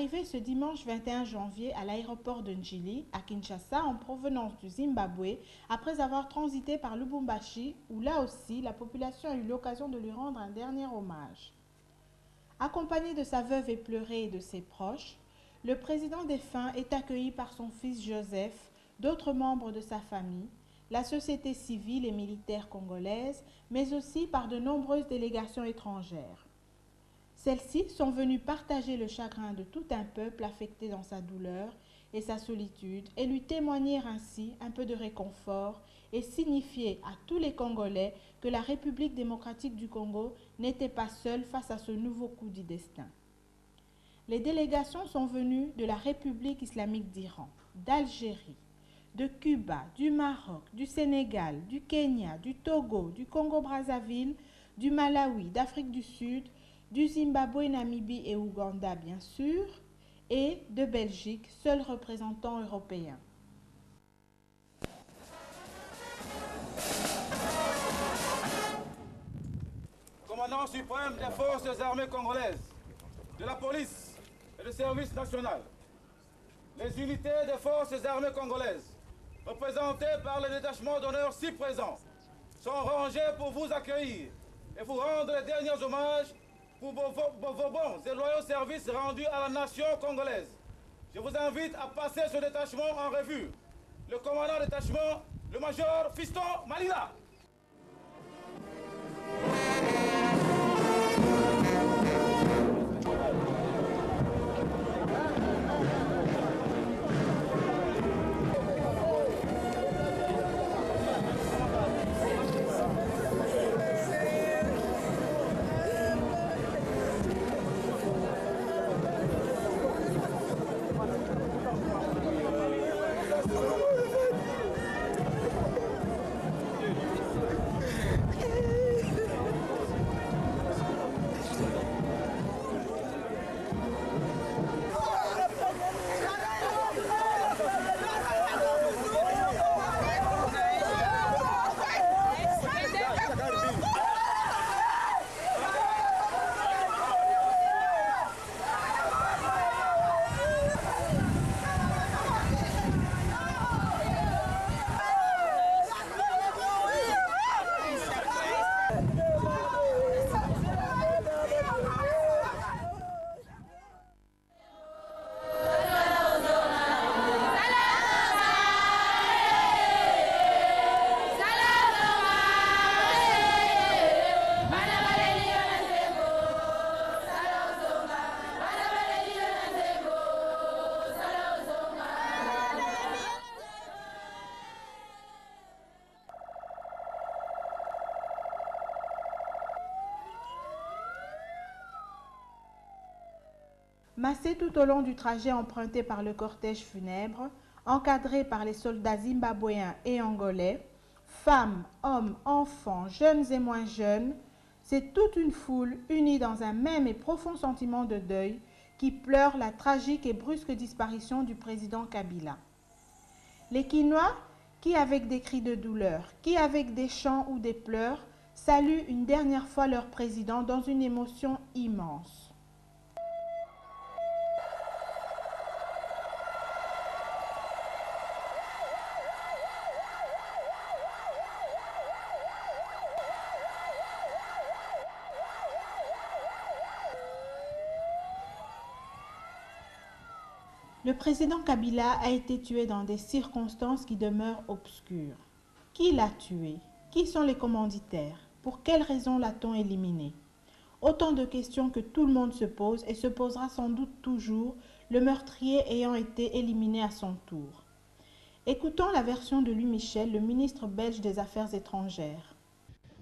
arrivé ce dimanche 21 janvier à l'aéroport de Njili, à Kinshasa, en provenance du Zimbabwe, après avoir transité par Lubumbashi, où là aussi la population a eu l'occasion de lui rendre un dernier hommage. Accompagné de sa veuve éplorée et de ses proches, le président défunt est accueilli par son fils Joseph, d'autres membres de sa famille, la société civile et militaire congolaise, mais aussi par de nombreuses délégations étrangères. Celles-ci sont venues partager le chagrin de tout un peuple affecté dans sa douleur et sa solitude et lui témoigner ainsi un peu de réconfort et signifier à tous les Congolais que la République démocratique du Congo n'était pas seule face à ce nouveau coup du destin. Les délégations sont venues de la République islamique d'Iran, d'Algérie, de Cuba, du Maroc, du Sénégal, du Kenya, du Togo, du Congo-Brazzaville, du Malawi, d'Afrique du Sud, du Zimbabwe, Namibie et Ouganda bien sûr, et de Belgique, seul représentant européen. Commandant suprême des forces armées congolaises, de la police et du service national, les unités des forces armées congolaises, représentées par le détachement d'honneur ci présent, sont rangées pour vous accueillir et vous rendre les derniers hommages pour vos bons et loyaux services rendus à la nation congolaise. Je vous invite à passer ce détachement en revue. Le commandant de détachement, le major Fiston Malina. Massés tout au long du trajet emprunté par le cortège funèbre, encadrés par les soldats zimbabwéens et angolais, femmes, hommes, enfants, jeunes et moins jeunes, c'est toute une foule unie dans un même et profond sentiment de deuil qui pleure la tragique et brusque disparition du président Kabila. Les Quinois, qui avec des cris de douleur, qui avec des chants ou des pleurs, saluent une dernière fois leur président dans une émotion immense. Le président Kabila a été tué dans des circonstances qui demeurent obscures. Qui l'a tué? Qui sont les commanditaires? Pour quelles raisons l'a-t-on éliminé? Autant de questions que tout le monde se pose et se posera sans doute toujours, le meurtrier ayant été éliminé à son tour. Écoutons la version de Louis Michel, le ministre belge des Affaires étrangères.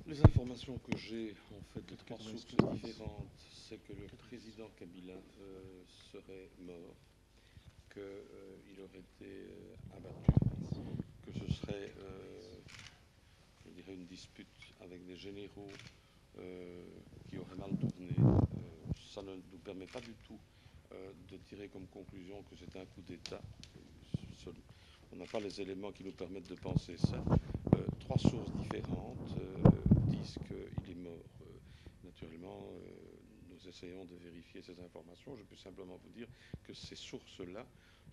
Les informations que j'ai, en fait, de trois sources différentes, c'est que le président Kabila serait mort, qu'il aurait été abattu, que ce serait, je dirais, une dispute avec des généraux qui auraient mal tourné. Ça ne nous permet pas du tout de tirer comme conclusion que c'est un coup d'État. On n'a pas les éléments qui nous permettent de penser ça. Trois sources différentes disent qu'il est mort. Naturellement, nos essayons de vérifier ces informations. Je peux simplement vous dire que ces sources-là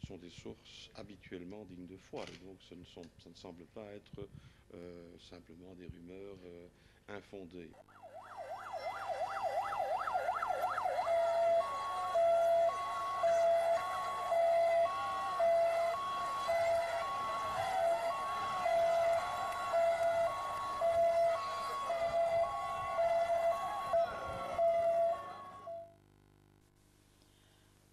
sont des sources habituellement dignes de foi. Et donc ça ne semble pas être simplement des rumeurs infondées.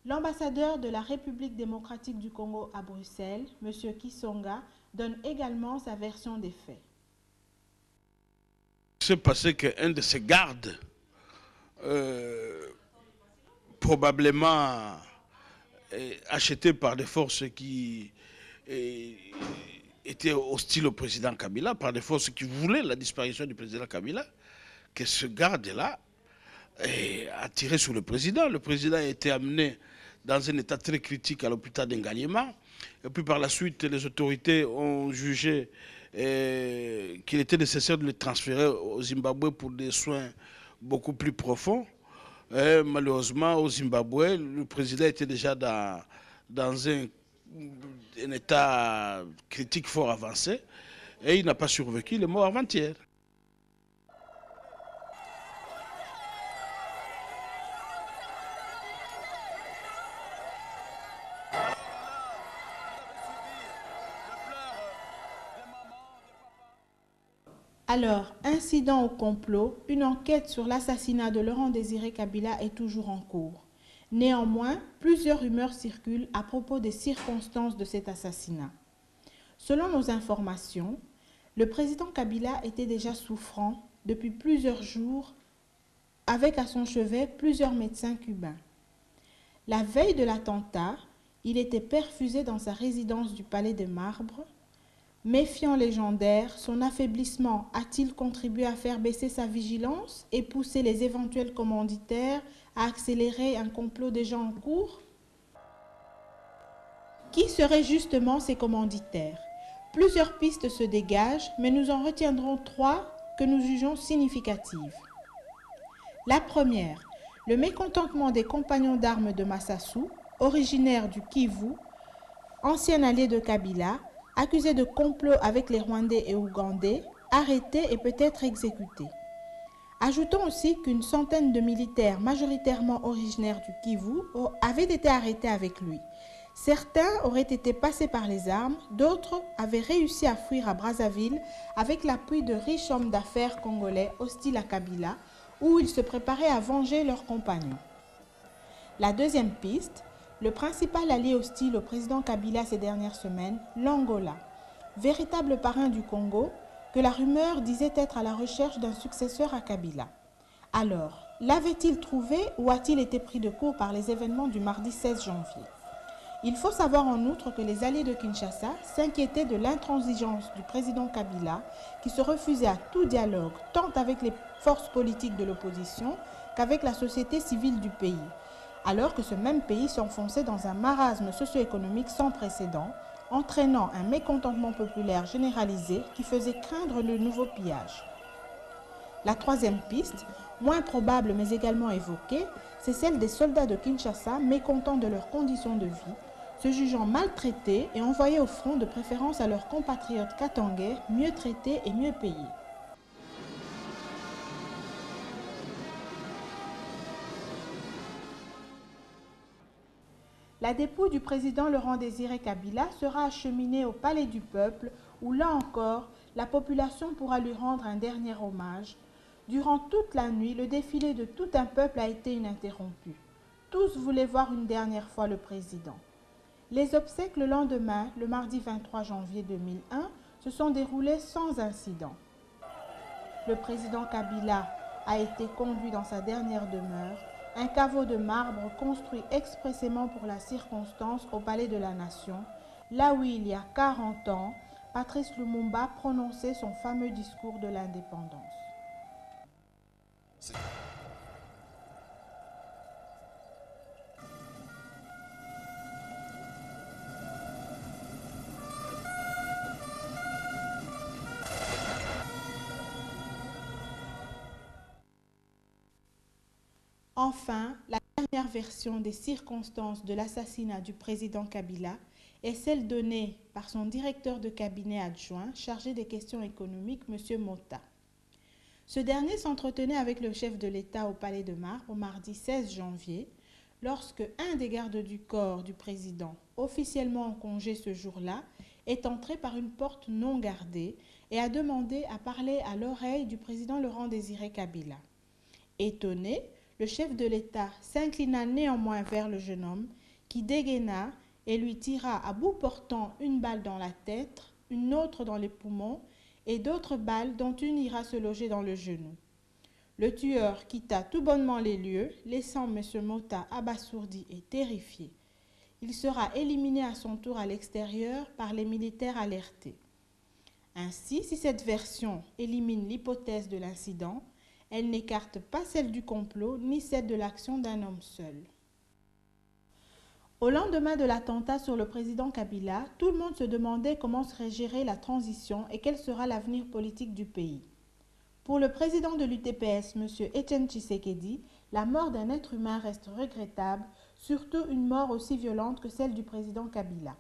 L'ambassadeur de la République démocratique du Congo à Bruxelles, M. Kisonga, donne également sa version des faits. Il s'est passé qu'un de ses gardes, probablement acheté par des forces qui étaient hostiles au président Kabila, par des forces qui voulaient la disparition du président Kabila, que ce garde-là a tiré sur le président. Le président a été amené dans un état très critique à l'hôpital d'Engaliema. Et puis par la suite, les autorités ont jugé qu'il était nécessaire de le transférer au Zimbabwe pour des soins beaucoup plus profonds. Et malheureusement, au Zimbabwe, le président était déjà dans un état critique fort avancé et il n'a pas survécu, il est mort avant-hier. Alors, incident ou complot, une enquête sur l'assassinat de Laurent Désiré Kabila est toujours en cours. Néanmoins, plusieurs rumeurs circulent à propos des circonstances de cet assassinat. Selon nos informations, le président Kabila était déjà souffrant depuis plusieurs jours avec à son chevet plusieurs médecins cubains. La veille de l'attentat, il était perfusé dans sa résidence du Palais de Marbre. Méfiant légendaire, son affaiblissement a-t-il contribué à faire baisser sa vigilance et pousser les éventuels commanditaires à accélérer un complot déjà en cours? Qui seraient justement ces commanditaires? Plusieurs pistes se dégagent, mais nous en retiendrons 3 que nous jugeons significatives. La première, le mécontentement des compagnons d'armes de Massassou, originaires du Kivu, ancien allié de Kabila, accusé de complot avec les Rwandais et Ougandais, arrêtés et peut-être exécutés. Ajoutons aussi qu'une centaine de militaires majoritairement originaires du Kivu avaient été arrêtés avec lui. Certains auraient été passés par les armes, d'autres avaient réussi à fuir à Brazzaville avec l'appui de riches hommes d'affaires congolais hostiles à Kabila, où ils se préparaient à venger leurs compagnons. La deuxième piste, le principal allié hostile au président Kabila ces dernières semaines, l'Angola, véritable parrain du Congo, que la rumeur disait être à la recherche d'un successeur à Kabila. Alors, l'avait-il trouvé ou a-t-il été pris de court par les événements du mardi 16 janvier? Il faut savoir en outre que les alliés de Kinshasa s'inquiétaient de l'intransigeance du président Kabila, qui se refusait à tout dialogue, tant avec les forces politiques de l'opposition qu'avec la société civile du pays, alors que ce même pays s'enfonçait dans un marasme socio-économique sans précédent, entraînant un mécontentement populaire généralisé qui faisait craindre le nouveau pillage. La troisième piste, moins probable mais également évoquée, c'est celle des soldats de Kinshasa mécontents de leurs conditions de vie, se jugeant maltraités et envoyés au front de préférence à leurs compatriotes katangais, mieux traités et mieux payés. La dépouille du président Laurent Désiré Kabila sera acheminée au Palais du Peuple où, là encore, la population pourra lui rendre un dernier hommage. Durant toute la nuit, le défilé de tout un peuple a été ininterrompu. Tous voulaient voir une dernière fois le président. Les obsèques le lendemain, le mardi 23 janvier 2001, se sont déroulées sans incident. Le président Kabila a été conduit dans sa dernière demeure, un caveau de marbre construit expressément pour la circonstance au Palais de la Nation, là où il y a 40 ans, Patrice Lumumba prononçait son fameux discours de l'indépendance. Enfin, la dernière version des circonstances de l'assassinat du président Kabila est celle donnée par son directeur de cabinet adjoint chargé des questions économiques, M. Mota. Ce dernier s'entretenait avec le chef de l'État au Palais de Marbre mardi 16 janvier, lorsque un des gardes du corps du président, officiellement en congé ce jour-là, est entré par une porte non gardée et a demandé à parler à l'oreille du président Laurent-Désiré Kabila. Étonné, le chef de l'État s'inclina néanmoins vers le jeune homme qui dégaina et lui tira à bout portant une balle dans la tête, une autre dans les poumons et d'autres balles dont une ira se loger dans le genou. Le tueur quitta tout bonnement les lieux, laissant M. Mota abasourdi et terrifié. Il sera éliminé à son tour à l'extérieur par les militaires alertés. Ainsi, si cette version élimine l'hypothèse de l'incident, elle n'écarte pas celle du complot ni celle de l'action d'un homme seul. Au lendemain de l'attentat sur le président Kabila, tout le monde se demandait comment serait gérée la transition et quel sera l'avenir politique du pays. Pour le président de l'UTPS, M. Etienne Tshisekedi, la mort d'un être humain reste regrettable, surtout une mort aussi violente que celle du président Kabila.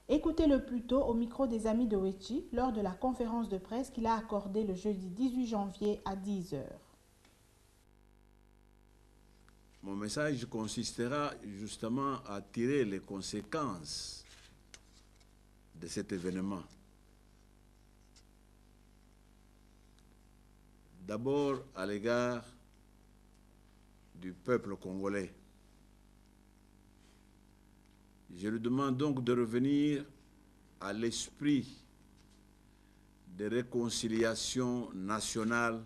Écoutez-le plutôt au micro des amis de Wechi lors de la conférence de presse qu'il a accordée le jeudi 18 janvier à 10h. Mon message consistera justement à tirer les conséquences de cet événement. D'abord à l'égard du peuple congolais. Je lui demande donc de revenir à l'esprit de réconciliation nationale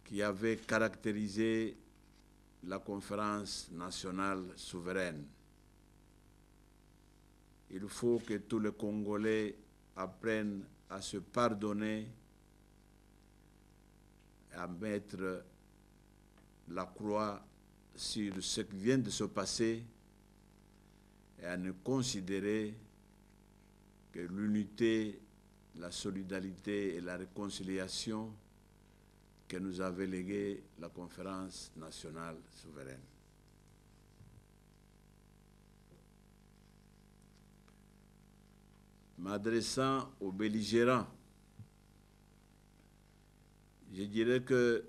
qui avait caractérisé la conférence nationale souveraine. Il faut que tous les Congolais apprennent à se pardonner, à mettre la croix sur ce qui vient de se passer et à ne considérer que l'unité, la solidarité et la réconciliation que nous avait légué la conférence nationale souveraine. M'adressant aux belligérants, je dirais que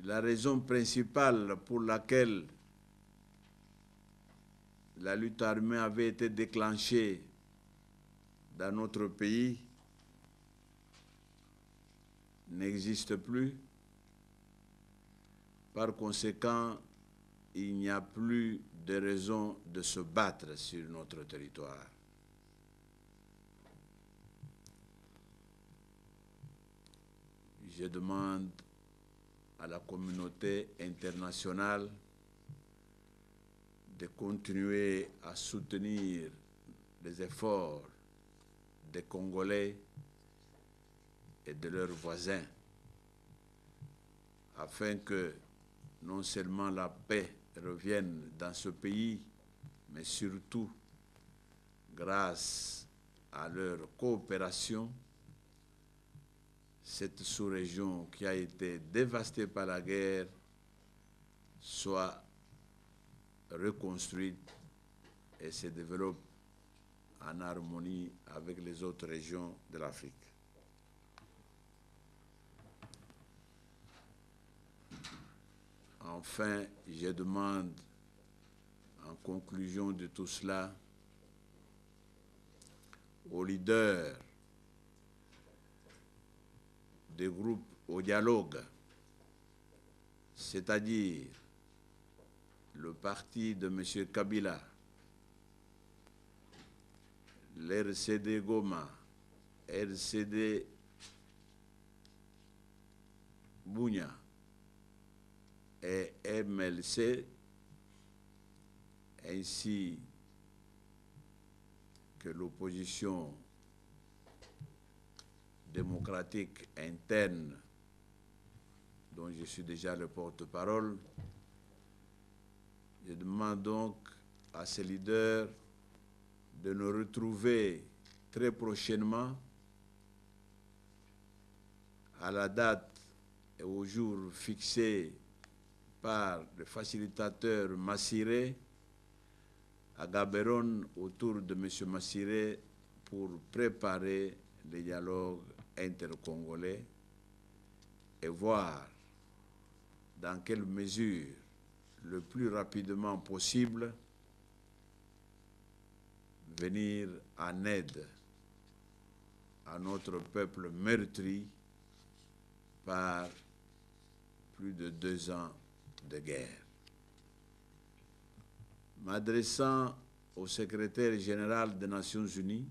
la raison principale pour laquelle la lutte armée avait été déclenchée dans notre pays n'existe plus. Par conséquent, il n'y a plus de raison de se battre sur notre territoire. Je demande à la communauté internationale de continuer à soutenir les efforts des Congolais et de leurs voisins, afin que non seulement la paix revienne dans ce pays, mais surtout, grâce à leur coopération, cette sous-région qui a été dévastée par la guerre soit reconstruite et se développe en harmonie avec les autres régions de l'Afrique. Enfin, je demande, en conclusion de tout cela, aux leaders des groupes au dialogue, c'est-à-dire le parti de M. Kabila, l'RCD Goma, RCD Bunia et MLC, ainsi que l'opposition démocratique interne dont je suis déjà le porte-parole. Je demande donc à ces leaders de nous retrouver très prochainement à la date et au jour fixé par le facilitateur Massiré à Gaborone autour de M. Massiré pour préparer les dialogues intercongolais et voir dans quelle mesure, le plus rapidement possible, venir en aide à notre peuple meurtri par plus de 2 ans de guerre. M'adressant au secrétaire général des Nations Unies,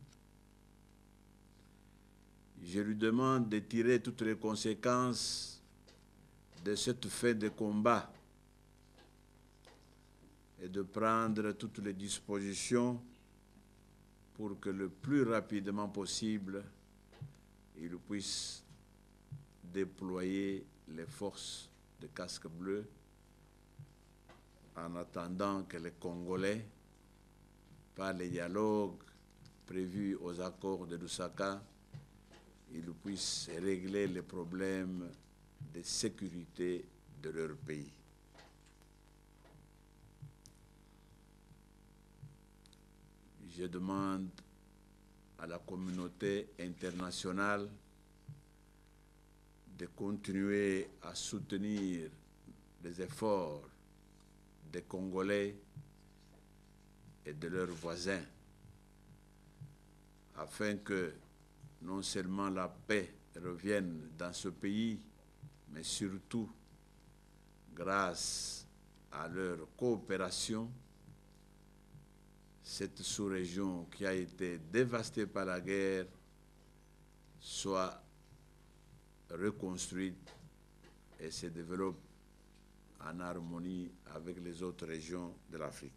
je lui demande de tirer toutes les conséquences de cette fin de combat et de prendre toutes les dispositions pour que le plus rapidement possible, il puisse déployer les forces de casque bleu en attendant que les Congolais, par les dialogues prévus aux accords de Lusaka, ils puissent régler les problèmes de sécurité de leur pays. Je demande à la communauté internationale de continuer à soutenir les efforts des Congolais et de leurs voisins afin que non seulement la paix revienne dans ce pays, mais surtout, grâce à leur coopération, cette sous-région qui a été dévastée par la guerre soit reconstruite et se développe en harmonie avec les autres régions de l'Afrique.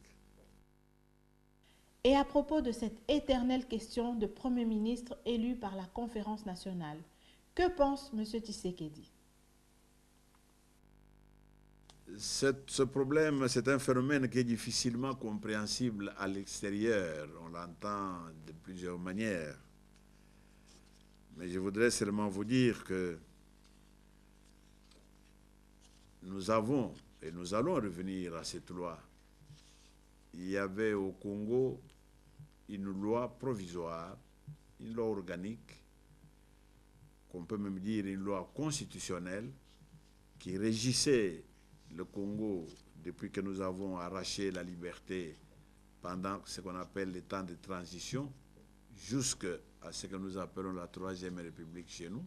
Et à propos de cette éternelle question de Premier ministre élu par la conférence nationale, que pense M. Tshisekedi? Ce problème, c'est un phénomène qui est difficilement compréhensible à l'extérieur. On l'entend de plusieurs manières. Mais je voudrais seulement vous dire que nous avons, et nous allons revenir à cette loi. Il y avait au Congo une loi provisoire, une loi organique, qu'on peut même dire une loi constitutionnelle, qui régissait le Congo depuis que nous avons arraché la liberté pendant ce qu'on appelle les temps de transition, jusqu'à ce que nous appelons la Troisième République chez nous.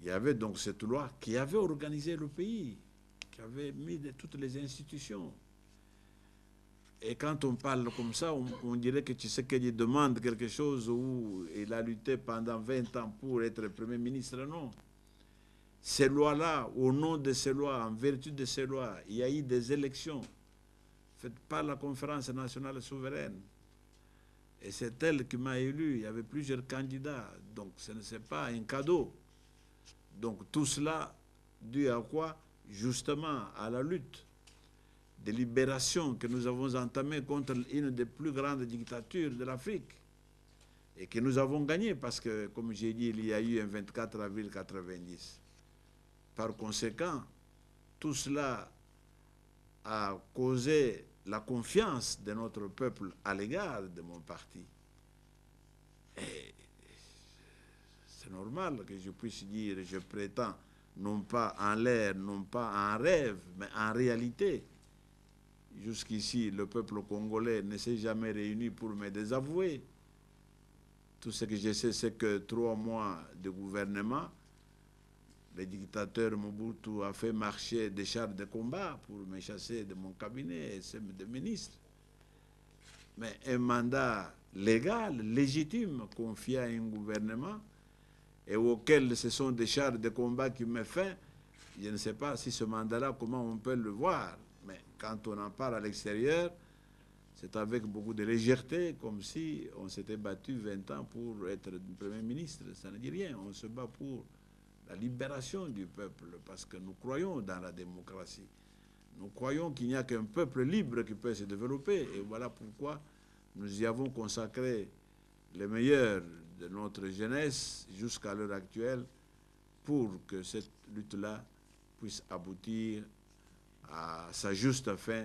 Il y avait donc cette loi qui avait organisé le pays, qui avait mis toutes les institutions. Et quand on parle comme ça, on dirait que Tshisekedi demande quelque chose où il a lutté pendant 20 ans pour être Premier ministre. Non. Ces lois-là, au nom de ces lois, en vertu de ces lois, il y a eu des élections faites par la Conférence nationale souveraine. Et c'est elle qui m'a élu. Il y avait plusieurs candidats. Donc ce n'est pas un cadeau. Donc tout cela, dû à quoi? Justement à la lutte de libération que nous avons entamée contre une des plus grandes dictatures de l'Afrique. Et que nous avons gagné parce que, comme j'ai dit, il y a eu un 24 avril 1990. Par conséquent, tout cela a causé la confiance de notre peuple à l'égard de mon parti. Et c'est normal que je puisse dire, je prétends, non pas en l'air, non pas en rêve, mais en réalité. Jusqu'ici, le peuple congolais ne s'est jamais réuni pour me désavouer. Tout ce que je sais, c'est que 3 mois de gouvernement, le dictateur Mobutu a fait marcher des chars de combat pour me chasser de mon cabinet et ceux de ministre. Mais un mandat légal, légitime, confié à un gouvernement et auquel ce sont des chars de combat qui me font, je ne sais pas si ce mandat-là, comment on peut le voir. Mais quand on en parle à l'extérieur, c'est avec beaucoup de légèreté, comme si on s'était battu 20 ans pour être Premier ministre. Ça ne dit rien. On se bat pour la libération du peuple, parce que nous croyons dans la démocratie. Nous croyons qu'il n'y a qu'un peuple libre qui peut se développer. Et voilà pourquoi nous y avons consacré le meilleur de notre jeunesse jusqu'à l'heure actuelle pour que cette lutte-là puisse aboutir à sa juste fin,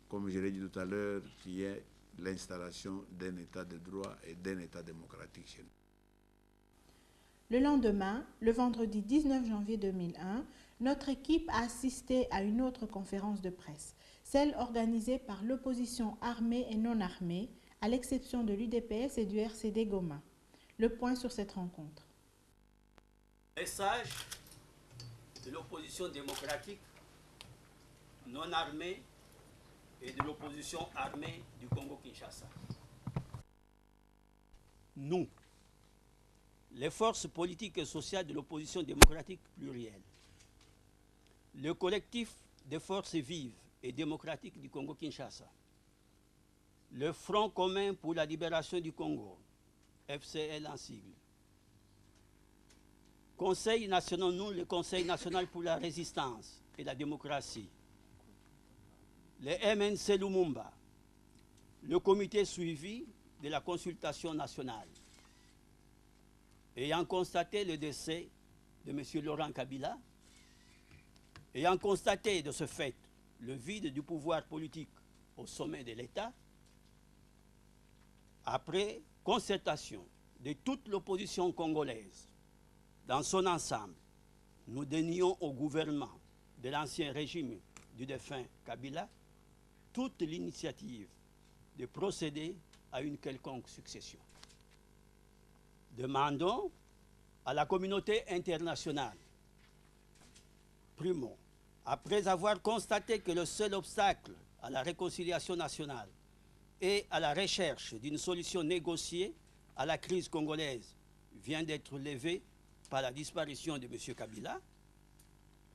comme je l'ai dit tout à l'heure, qui est l'installation d'un État de droit et d'un État démocratique chez nous. Le lendemain, le vendredi 19 janvier 2001, notre équipe a assisté à une autre conférence de presse, celle organisée par l'opposition armée et non armée, à l'exception de l'UDPS et du RCD Goma. Le point sur cette rencontre. Message de l'opposition démocratique non armée et de l'opposition armée du Congo-Kinshasa. Nous, les forces politiques et sociales de l'opposition démocratique plurielle, le collectif des forces vives et démocratiques du Congo-Kinshasa, le Front commun pour la libération du Congo, FCL en sigle, Conseil national, nous, le Conseil national pour la résistance et la démocratie, le MNC Lumumba, le comité suivi de la consultation nationale, ayant constaté le décès de M. Laurent Kabila, ayant constaté de ce fait le vide du pouvoir politique au sommet de l'État, après concertation de toute l'opposition congolaise, dans son ensemble, nous donnions au gouvernement de l'ancien régime du défunt Kabila toute l'initiative de procéder à une quelconque succession. Demandons à la communauté internationale, primo, après avoir constaté que le seul obstacle à la réconciliation nationale et à la recherche d'une solution négociée à la crise congolaise vient d'être levé par la disparition de M. Kabila,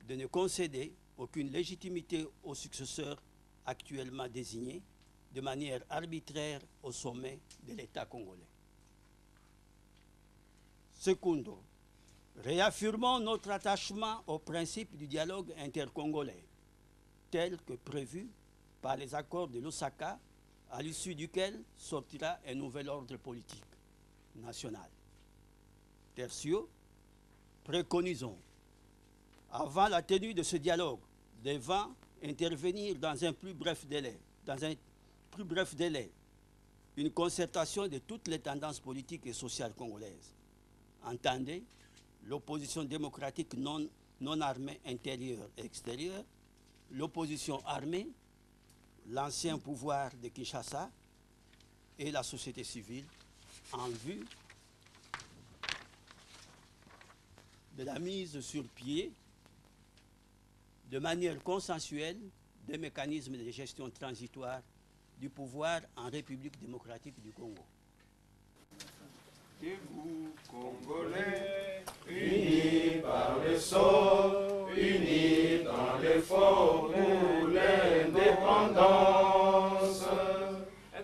de ne concéder aucune légitimité au successeur actuellement désigné de manière arbitraire au sommet de l'État congolais. Secondo, réaffirmons notre attachement au principe du dialogue intercongolais, tel que prévu par les accords de Lusaka, à l'issue duquel sortira un nouvel ordre politique national. Tertio, préconisons, avant la tenue de ce dialogue, devant intervenir dans un plus bref délai, une concertation de toutes les tendances politiques et sociales congolaises. Entendez, l'opposition démocratique non armée intérieure et extérieure, l'opposition armée, l'ancien pouvoir de Kinshasa et la société civile en vue de la mise sur pied de manière consensuelle des mécanismes de gestion transitoire du pouvoir en République démocratique du Congo. Et vous, Congolais, unis par le sort, unis dans l'effort pour l'indépendance,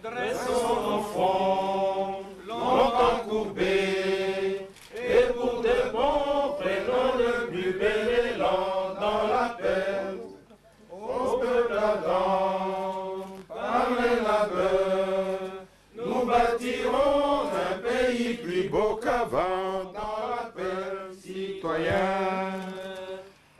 dressons nos fronts, longtemps courbés, et pour de bon, prenons le plus bel élan dans la paix, au peuple ardent, par les labeurs, nous bâtirons un pays plus beau qu'avant, dans la paix, citoyens,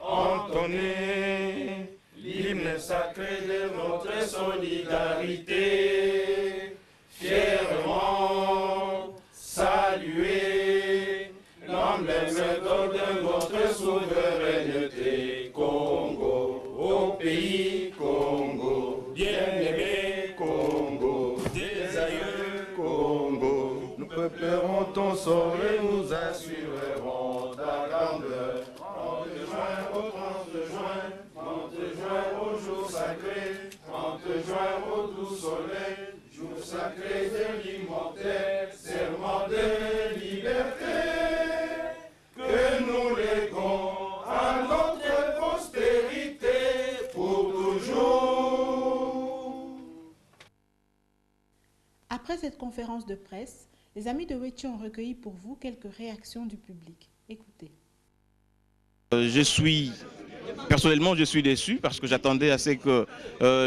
entonnez l'hymne sacré de notre solidarité, fièrement saluer l'emblème de notre souveraineté, Congo, au pays Congo, bien-aimé Congo, des aïeux Congo, nous préparerons ton sort et nous assurerons ta grandeur. 30 juin au 30 juin, 30 juin au jour sacré, 30 juin au doux soleil, jour sacré de l'immortel, serment de liberté, que nous léguons à notre postérité pour toujours. Après cette conférence de presse, les amis de Wetchi ont recueilli pour vous quelques réactions du public. Écoutez. Personnellement, je suis déçu parce que j'attendais à ce que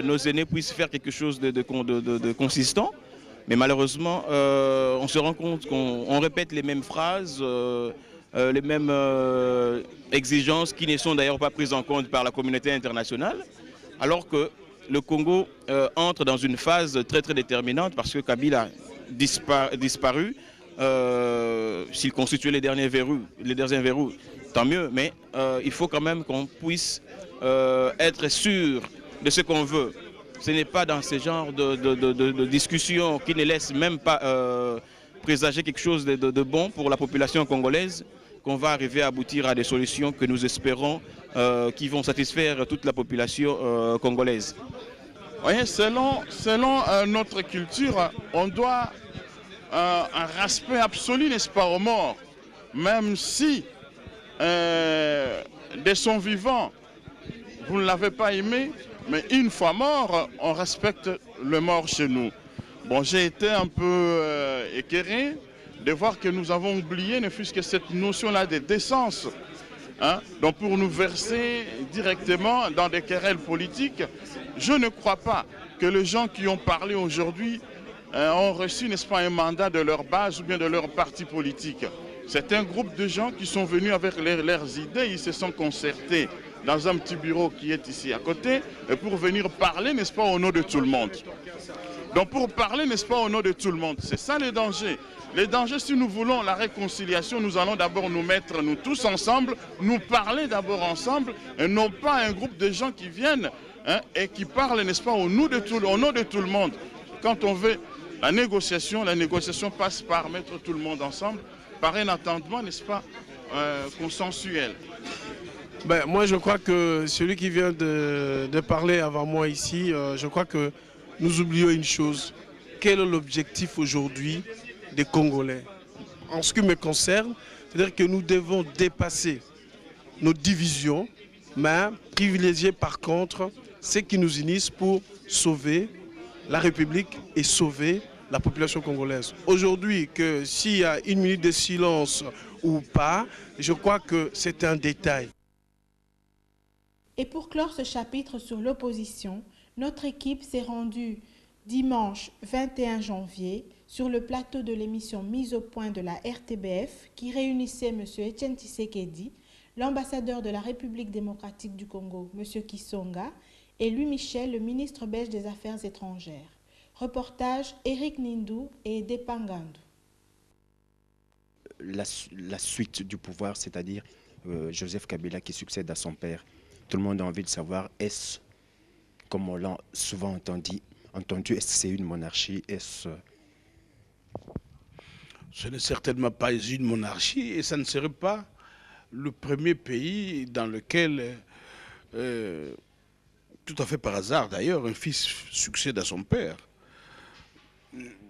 nos aînés puissent faire quelque chose de consistant. Mais malheureusement, on se rend compte qu'on répète les mêmes phrases les mêmes exigences qui ne sont d'ailleurs pas prises en compte par la communauté internationale, alors que le Congo entre dans une phase très très déterminante parce que Kabila a disparu. S'il constitue les derniers verrous, tant mieux, mais il faut quand même qu'on puisse être sûr de ce qu'on veut. Ce n'est pas dans ce genre de discussion qui ne laisse même pas présager quelque chose de bon pour la population congolaise qu'on va arriver à aboutir à des solutions que nous espérons qui vont satisfaire toute la population congolaise. Oui, selon notre culture, on doit un respect absolu, n'est-ce pas, aux morts, même si de son vivant, vous ne l'avez pas aimé, mais une fois mort, on respecte le mort chez nous. Bon, j'ai été un peu écœuré de voir que nous avons oublié, ne fût-ce que cette notion-là de décence. Hein? Donc pour nous verser directement dans des querelles politiques, je ne crois pas que les gens qui ont parlé aujourd'hui ont reçu, n'est-ce pas, un mandat de leur base ou bien de leur parti politique. C'est un groupe de gens qui sont venus avec leurs idées, ils se sont concertés dans un petit bureau qui est ici à côté, et pour venir parler, n'est-ce pas, au nom de tout le monde. Donc pour parler, n'est-ce pas, au nom de tout le monde, c'est ça le danger. Le danger, si nous voulons la réconciliation, nous allons d'abord nous mettre, nous tous ensemble, nous parler d'abord ensemble, et non pas un groupe de gens qui viennent et qui parlent, n'est-ce pas, au nom de tout le monde. Quand on veut la négociation passe par mettre tout le monde ensemble, par un entendement, n'est-ce pas, consensuel. Ben, moi, je crois que celui qui vient de parler avant moi ici, je crois que nous oublions une chose. Quel est l'objectif aujourd'hui des Congolais? En ce qui me concerne, c'est-à-dire que nous devons dépasser nos divisions, mais privilégier par contre ce qui nous unissent pour sauver la République et sauver la population congolaise. Aujourd'hui, que s'il y a une minute de silence ou pas, je crois que c'est un détail. Et pour clore ce chapitre sur l'opposition, notre équipe s'est rendue dimanche 21 janvier sur le plateau de l'émission Mise au point de la RTBF qui réunissait M. Etienne Tshisekedi, l'ambassadeur de la République démocratique du Congo, M. Kisonga, et Louis Michel, le ministre belge des Affaires étrangères. Reportage Eric Nindou et Depangandou. La suite du pouvoir, c'est-à-dire Joseph Kabila qui succède à son père. Tout le monde a envie de savoir, est-ce, comme on l'a souvent entendu, est-ce que c'est une monarchie, est-ce... Ce n'est certainement pas une monarchie et ça ne serait pas le premier pays dans lequel, tout à fait par hasard d'ailleurs, un fils succède à son père.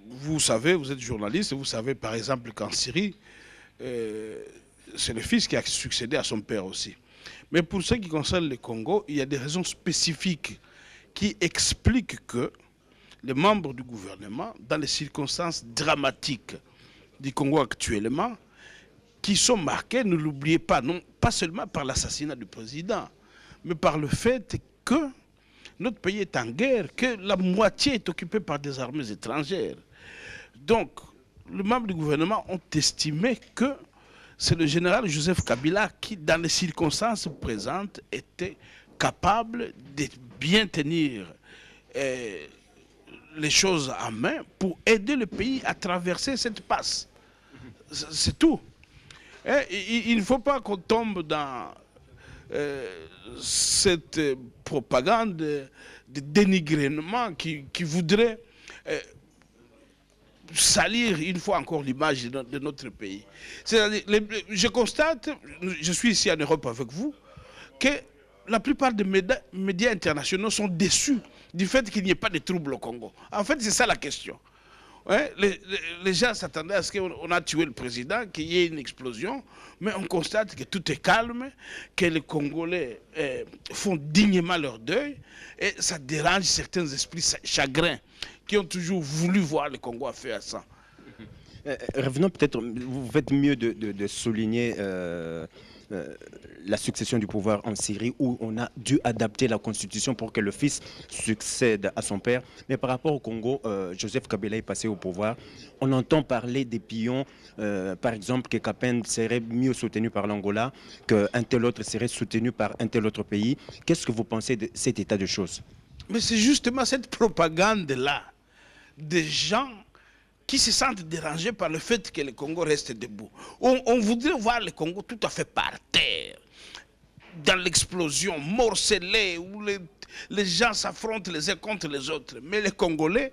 Vous savez, vous êtes journaliste, vous savez par exemple qu'en Syrie, c'est le fils qui a succédé à son père aussi. Mais pour ce qui concerne le Congo, il y a des raisons spécifiques qui expliquent que les membres du gouvernement, dans les circonstances dramatiques du Congo actuellement, qui sont marquées, ne l'oubliez pas, non pas seulement par l'assassinat du président, mais par le fait que notre pays est en guerre, que la moitié est occupée par des armées étrangères. Donc, les membres du gouvernement ont estimé que c'est le général Joseph Kabila qui, dans les circonstances présentes, était capable de bien tenir les choses en main pour aider le pays à traverser cette passe. C'est tout. Il ne faut pas qu'on tombe dans cette propagande de dénigrement qui voudrait salir une fois encore l'image de notre pays. Je constate, je suis ici en Europe avec vous, que la plupart des médias internationaux sont déçus du fait qu'il n'y ait pas de troubles au Congo. En fait, c'est ça la question. Ouais, les gens s'attendaient à ce qu'on a tué le président, qu'il y ait une explosion, mais on constate que tout est calme, que les Congolais font dignement leur deuil, et ça dérange certains esprits chagrins qui ont toujours voulu voir le Congo à feu à sang. Revenons peut-être, vous faites mieux de souligner la succession du pouvoir en Syrie où on a dû adapter la constitution pour que le fils succède à son père. Mais par rapport au Congo, Joseph Kabila est passé au pouvoir. On entend parler des pions, par exemple, que Kapen serait mieux soutenu par l'Angola, qu'un tel autre serait soutenu par un tel autre pays. Qu'est-ce que vous pensez de cet état de choses? Mais c'est justement cette propagande-là des gens qui se sentent dérangés par le fait que le Congo reste debout. On voudrait voir le Congo tout à fait par terre, dans l'explosion, morcelé, où les gens s'affrontent les uns contre les autres. Mais les Congolais,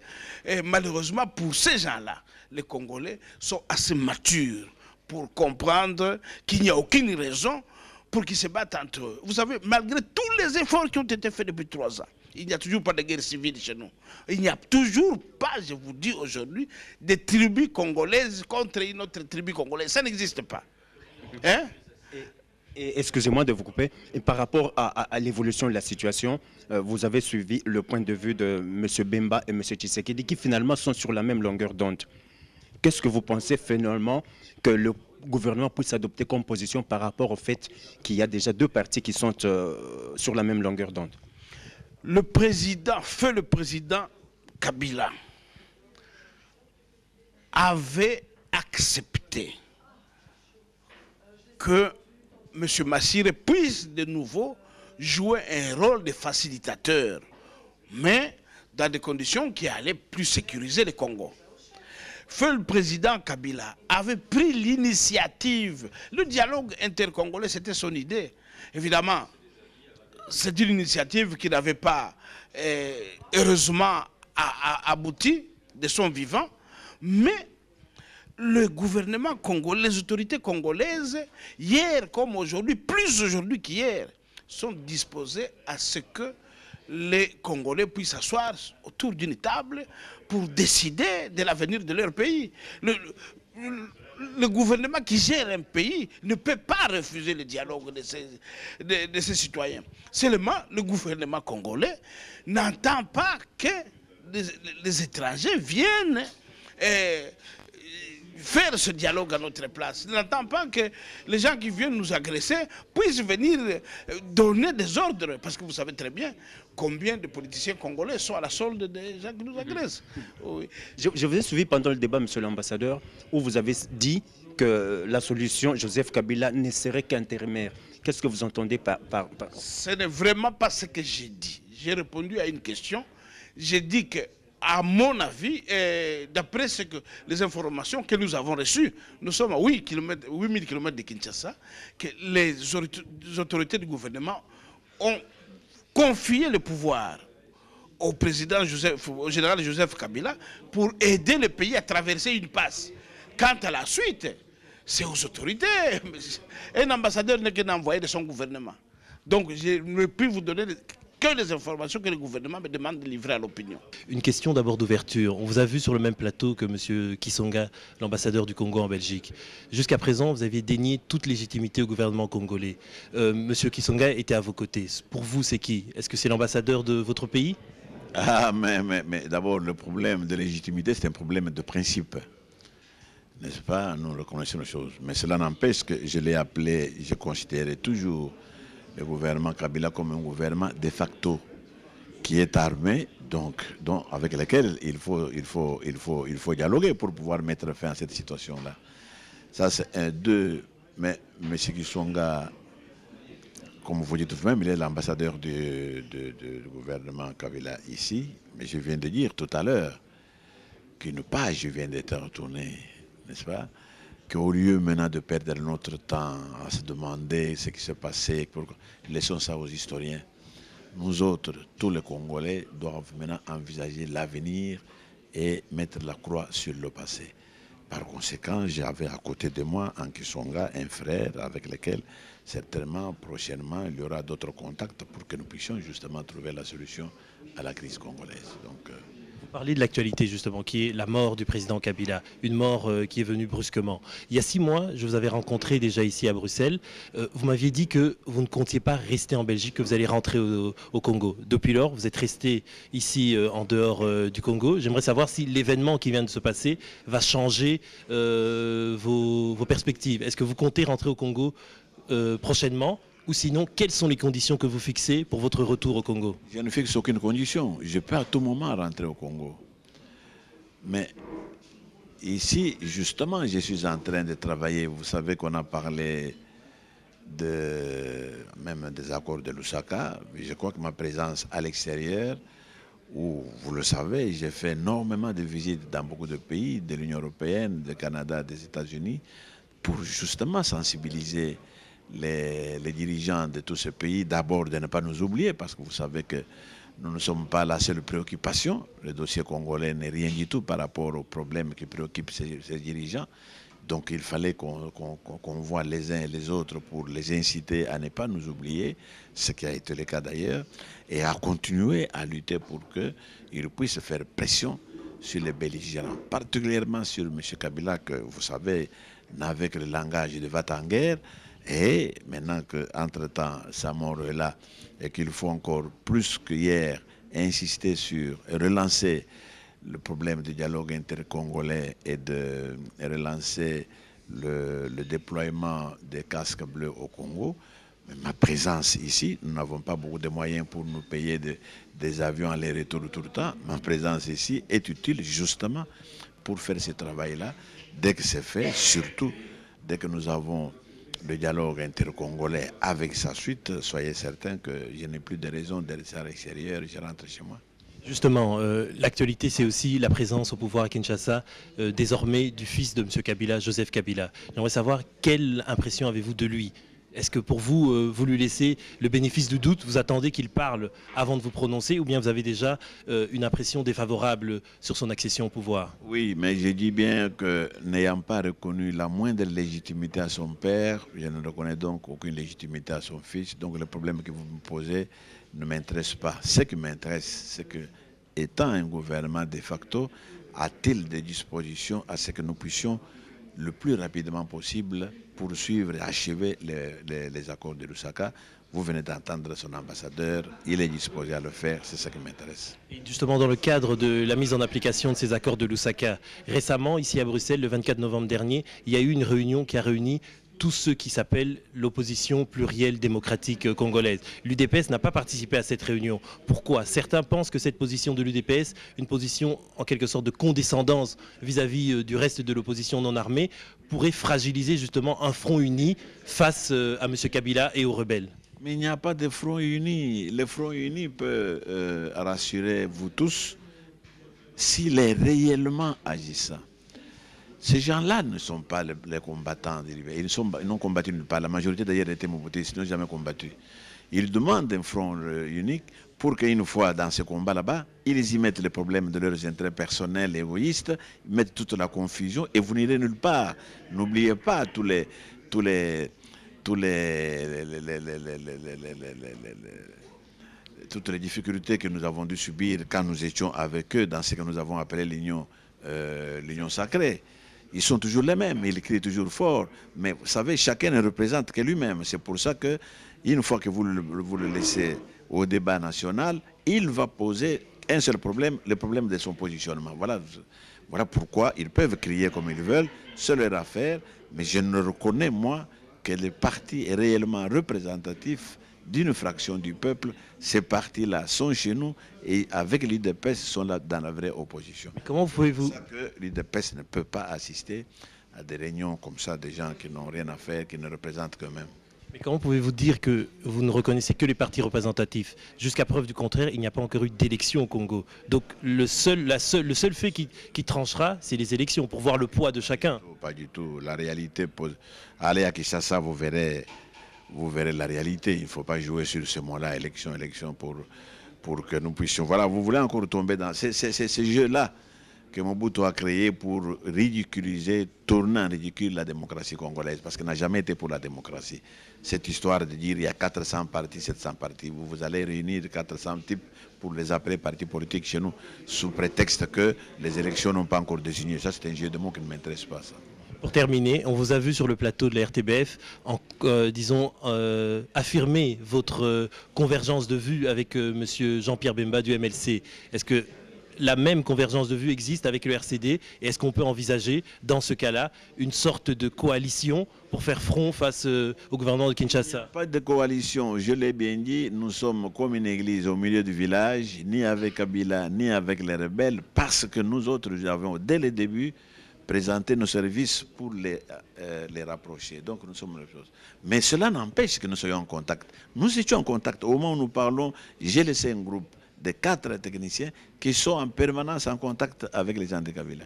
malheureusement pour ces gens-là, les Congolais sont assez matures pour comprendre qu'il n'y a aucune raison pour qu'ils se battent entre eux. Vous savez, malgré tous les efforts qui ont été faits depuis 3 ans, il n'y a toujours pas de guerre civile chez nous. Il n'y a toujours pas, je vous dis aujourd'hui, des tribus congolaises contre une autre tribu congolaise. Ça n'existe pas. Hein? Et excusez-moi de vous couper, et par rapport à l'évolution de la situation, vous avez suivi le point de vue de M. Bemba et M. Tshisekedi qui finalement sont sur la même longueur d'onde. Qu'est-ce que vous pensez finalement que le gouvernement puisse adopter comme position par rapport au fait qu'il y a déjà 2 partis qui sont sur la même longueur d'onde? Le président Kabila avait accepté que M. Massire puisse de nouveau jouer un rôle de facilitateur, mais dans des conditions qui allaient plus sécuriser le Congo. Le président Kabila avait pris l'initiative. Le dialogue intercongolais, c'était son idée. Évidemment, c'est une initiative qui n'avait pas, heureusement, abouti de son vivant, mais le gouvernement congolais, les autorités congolaises, hier comme aujourd'hui, plus aujourd'hui qu'hier, sont disposées à ce que les Congolais puissent s'asseoir autour d'une table pour décider de l'avenir de leur pays. Le gouvernement qui gère un pays ne peut pas refuser le dialogue de ses citoyens. Seulement, le gouvernement congolais n'entend pas que les étrangers viennent faire ce dialogue à notre place. Il n'entend pas que les gens qui viennent nous agresser puissent venir donner des ordres. Parce que vous savez très bien combien de politiciens congolais sont à la solde des gens qui nous agressent. Oui. Je vous ai suivi pendant le débat, monsieur l'ambassadeur, où vous avez dit que la solution Joseph Kabila ne serait qu'intérimaire. Qu'est-ce que vous entendez par... Ce n'est vraiment pas ce que j'ai dit. J'ai répondu à une question. J'ai dit que, à mon avis, d'après les informations que nous avons reçues, nous sommes à 8000 km de Kinshasa, que les autorités du gouvernement ont confié le pouvoir au général Joseph Kabila pour aider le pays à traverser une passe. Quant à la suite, c'est aux autorités. Un ambassadeur n'est qu'un envoyé de son gouvernement. Donc je ne peux vous donner que les informations que le gouvernement me demande de livrer à l'opinion. Une question d'abord d'ouverture. On vous a vu sur le même plateau que M. Kisonga, l'ambassadeur du Congo en Belgique. Jusqu'à présent, vous aviez dénié toute légitimité au gouvernement congolais. M. Kisonga était à vos côtés. Pour vous, c'est qui? Est-ce que c'est l'ambassadeur de votre pays? Ah, mais d'abord, le problème de légitimité, c'est un problème de principe. N'est-ce pas? Nous reconnaissons les choses. Mais cela n'empêche que je l'ai appelé, je considérais toujours le gouvernement Kabila comme un gouvernement de facto qui est armé, donc avec lequel il faut dialoguer pour pouvoir mettre fin à cette situation-là. Ça, c'est un. 2. Mais M. Kisonga, comme vous dites vous-même, il est l'ambassadeur du gouvernement Kabila ici. Mais je viens de dire tout à l'heure qu'une page vient d'être retournée, n'est-ce pas? Qu'au lieu maintenant de perdre notre temps à se demander ce qui s'est passé, laissons ça aux historiens. Nous autres, tous les Congolais, doivent maintenant envisager l'avenir et mettre la croix sur le passé. Par conséquent, j'avais à côté de moi, en Kisonga, un frère avec lequel, certainement, prochainement, il y aura d'autres contacts pour que nous puissions justement trouver la solution à la crise congolaise. Donc, vous parlez de l'actualité justement, qui est la mort du président Kabila, une mort qui est venue brusquement. Il y a 6 mois, je vous avais rencontré déjà ici à Bruxelles. Vous m'aviez dit que vous ne comptiez pas rester en Belgique, que vous allez rentrer au Congo. Depuis lors, vous êtes resté ici en dehors du Congo. J'aimerais savoir si l'événement qui vient de se passer va changer vos perspectives. Est-ce que vous comptez rentrer au Congo prochainement, ou sinon, quelles sont les conditions que vous fixez pour votre retour au Congo? Je ne fixe aucune condition. Je peux à tout moment rentrer au Congo. Mais ici, justement, je suis en train de travailler. Vous savez qu'on a parlé même des accords de Lusaka. Je crois que ma présence à l'extérieur, où, vous le savez, j'ai fait énormément de visites dans beaucoup de pays, de l'Union européenne, du Canada, des États-Unis, pour justement sensibiliser les dirigeants de tous ces pays, d'abord de ne pas nous oublier, parce que vous savez que nous ne sommes pas la seule préoccupation. Le dossier congolais n'est rien du tout par rapport aux problèmes qui préoccupent ces dirigeants. Donc il fallait qu'on voit les uns et les autres pour les inciter à ne pas nous oublier, ce qui a été le cas d'ailleurs, et à continuer à lutter pour qu'ils puissent faire pression sur les belligérants, particulièrement sur M. Kabila, que vous savez, n'avait que le langage de va-t-en-guerre. Et maintenant qu'entre-temps, sa mort est là et qu'il faut encore plus qu'hier insister sur et relancer le problème du dialogue intercongolais et de relancer le déploiement des casques bleus au Congo, mais ma présence ici, nous n'avons pas beaucoup de moyens pour nous payer des avions aller-retour tout le temps. Ma présence ici est utile justement pour faire ce travail-là. Dès que c'est fait, surtout dès que nous avons le dialogue intercongolais avec sa suite, soyez certains que je n'ai plus de raison de rester à l'extérieur, je rentre chez moi. Justement, l'actualité, c'est aussi la présence au pouvoir à Kinshasa, désormais du fils de M. Kabila, Joseph Kabila. J'aimerais savoir quelle impression avez-vous de lui? Est-ce que pour vous, vous lui laissez le bénéfice du doute, vous attendez qu'il parle avant de vous prononcer, ou bien vous avez déjà une impression défavorable sur son accession au pouvoir? Oui, mais je dis bien que n'ayant pas reconnu la moindre légitimité à son père, je ne reconnais donc aucune légitimité à son fils. Donc le problème que vous me posez ne m'intéresse pas. Ce qui m'intéresse, c'est que, étant un gouvernement de facto, a-t-il des dispositions à ce que nous puissions le plus rapidement possible poursuivre et achever les accords de Lusaka. Vous venez d'entendre son ambassadeur, il est disposé à le faire, c'est ça qui m'intéresse. Et justement, dans le cadre de la mise en application de ces accords de Lusaka, récemment, ici à Bruxelles, le 24 novembre dernier, il y a eu une réunion qui a réuni tous ceux qui s'appellent l'opposition plurielle démocratique congolaise. L'UDPS n'a pas participé à cette réunion. Pourquoi? Certains pensent que cette position de l'UDPS, une position en quelque sorte de condescendance vis-à-vis du reste de l'opposition non armée, pourrait fragiliser justement un front uni face à M. Kabila et aux rebelles. Mais il n'y a pas de front uni. Le front uni peut rassurer vous tous s'il est réellement agissant. Ces gens-là ne sont pas les combattants de l'UDPS. Ils n'ont combattu nulle part. La majorité d'ailleurs était Mobutu, ils n'ont jamais combattu. Ils demandent un front unique pour qu'une fois dans ce combat là-bas, ils y mettent les problèmes de leurs intérêts personnels et égoïstes, ils mettent toute la confusion et vous n'irez nulle part. N'oubliez pas toutes les difficultés que nous avons dû subir quand nous étions avec eux dans ce que nous avons appelé l'union sacrée. Ils sont toujours les mêmes, ils crient toujours fort, mais vous savez, chacun ne représente que lui-même. C'est pour ça que, une fois que vous le laissez au débat national, il va poser un seul problème, le problème de son positionnement. Voilà pourquoi ils peuvent crier comme ils veulent, c'est leur affaire, mais je ne reconnais, moi, que le parti est réellement représentatif d'une fraction du peuple. Ces partis-là sont chez nous et avec l'UDPS sont là dans la vraie opposition. Comment pouvez-vous... C'est pour ça que l'UDPS ne peut pas assister à des réunions comme ça, des gens qui n'ont rien à faire, qui ne représentent qu'eux-mêmes. Mais comment pouvez-vous dire que vous ne reconnaissez que les partis représentatifs? Jusqu'à preuve du contraire, il n'y a pas encore eu d'élection au Congo. Donc le seul fait qui tranchera, c'est les élections, pour voir le poids de chacun. Pas du tout. La réalité pose... Allez à Kinshasa, vous verrez la réalité. Il ne faut pas jouer sur ce mot-là, élection, pour que nous puissions... Voilà, vous voulez encore tomber dans ces jeux-là que Mobutu a créé pour ridiculiser, tourner en ridicule la démocratie congolaise, parce qu'elle n'a jamais été pour la démocratie. Cette histoire de dire il y a 400 partis, 700 partis, vous allez réunir 400 types pour les appeler partis politiques chez nous, sous prétexte que les élections n'ont pas encore désigné. Ça, c'est un jeu de mots qui ne m'intéresse pas, ça. Pour terminer, on vous a vu sur le plateau de la RTBF, affirmer votre convergence de vues avec M. Jean-Pierre Bemba du MLC. Est-ce que la même convergence de vues existe avec le RCD? Et est-ce qu'on peut envisager, dans ce cas-là, une sorte de coalition pour faire front face au gouvernement de Kinshasa? Pas de coalition, je l'ai bien dit, nous sommes comme une église au milieu du village, ni avec Kabila, ni avec les rebelles, parce que nous autres, nous avons dès le début présenté nos services pour les rapprocher. Donc nous sommes les choses. Mais cela n'empêche que nous soyons en contact. Nous étions en contact. Au moment où nous parlons, j'ai laissé un groupe de 4 techniciens qui sont en permanence en contact avec les gens de Kabila.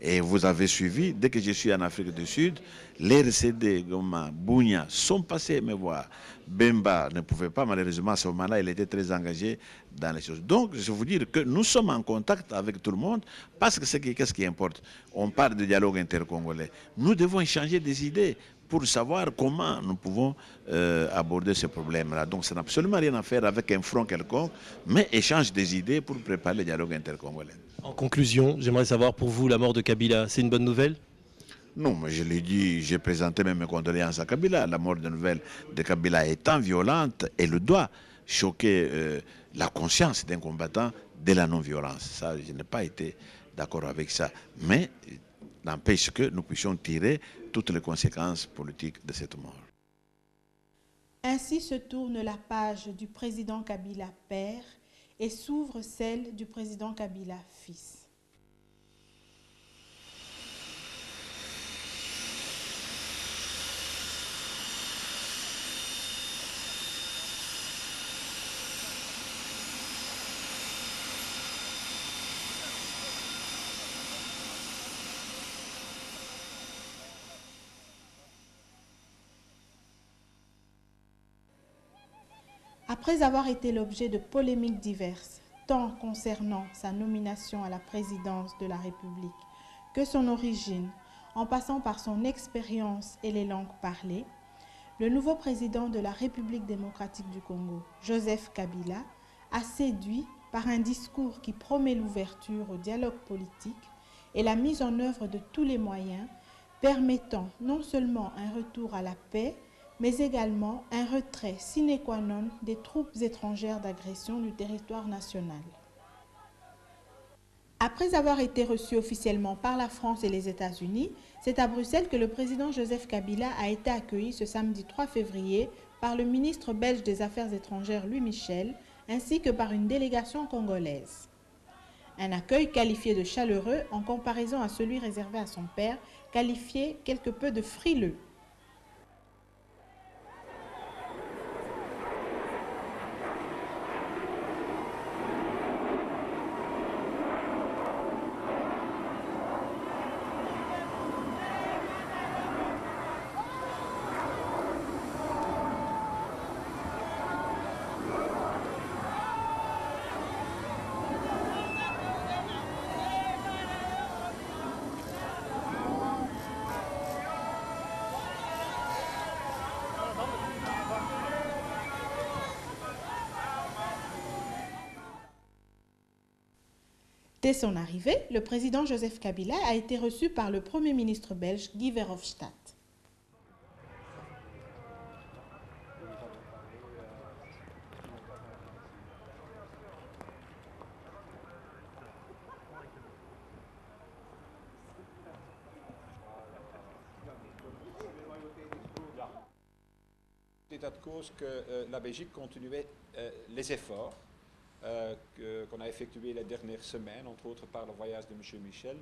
Et vous avez suivi, dès que je suis en Afrique du Sud, les RCD, Goma, Bounia sont passés me voir. Bemba ne pouvait pas, malheureusement, à ce moment-là, il était très engagé dans les choses. Donc, je veux vous dire que nous sommes en contact avec tout le monde, parce que qu'est-ce qui importe? On parle de dialogue intercongolais. Nous devons échanger des idées pour savoir comment nous pouvons aborder ce problème-là. Donc, ça n'a absolument rien à faire avec un front quelconque, mais échange des idées pour préparer le dialogue intercongolais. En conclusion, j'aimerais savoir pour vous, la mort de Kabila, c'est une bonne nouvelle? Non, mais je l'ai dit, j'ai présenté même mes condoléances à Kabila. La mort de Kabila étant violente, elle doit choquer la conscience d'un combattant de la non-violence. Ça, je n'ai pas été d'accord avec ça. Mais n'empêche que nous puissions tirer toutes les conséquences politiques de cette mort. Ainsi se tourne la page du président Kabila père et s'ouvre celle du président Kabila fils. Après avoir été l'objet de polémiques diverses, tant concernant sa nomination à la présidence de la République que son origine, en passant par son expérience et les langues parlées, le nouveau président de la République démocratique du Congo, Joseph Kabila, a séduit par un discours qui promet l'ouverture au dialogue politique et la mise en œuvre de tous les moyens permettant non seulement un retour à la paix, mais également un retrait sine qua non des troupes étrangères d'agression du territoire national. Après avoir été reçu officiellement par la France et les États-Unis, c'est à Bruxelles que le président Joseph Kabila a été accueilli ce samedi 3 février par le ministre belge des Affaires étrangères Louis Michel, ainsi que par une délégation congolaise. Un accueil qualifié de chaleureux en comparaison à celui réservé à son père, qualifié quelque peu de frileux. Dès son arrivée, le président Joseph Kabila a été reçu par le Premier ministre belge Guy Verhofstadt. État de cause que la Belgique continuait les efforts qu'on a effectués les dernières semaines, entre autres par le voyage de M. Michel,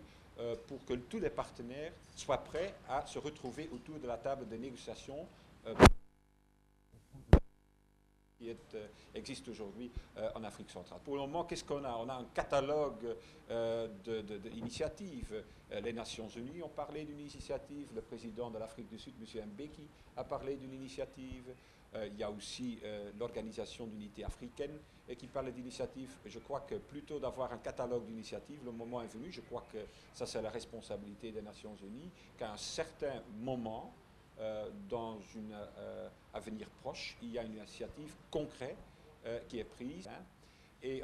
pour que tous les partenaires soient prêts à se retrouver autour de la table de négociation qui existe aujourd'hui en Afrique centrale. Pour le moment, qu'est-ce qu'on a? On a un catalogue d'initiatives. Les Nations Unies ont parlé d'une initiative, le président de l'Afrique du Sud, M. Mbeki, a parlé d'une initiative. Il y a aussi l'Organisation d'unité africaine qui parle d'initiatives. Je crois que plutôt d'avoir un catalogue d'initiatives, le moment est venu, je crois que ça c'est la responsabilité des Nations Unies, qu'à un certain moment, dans un avenir proche, il y a une initiative concrète qui est prise. Et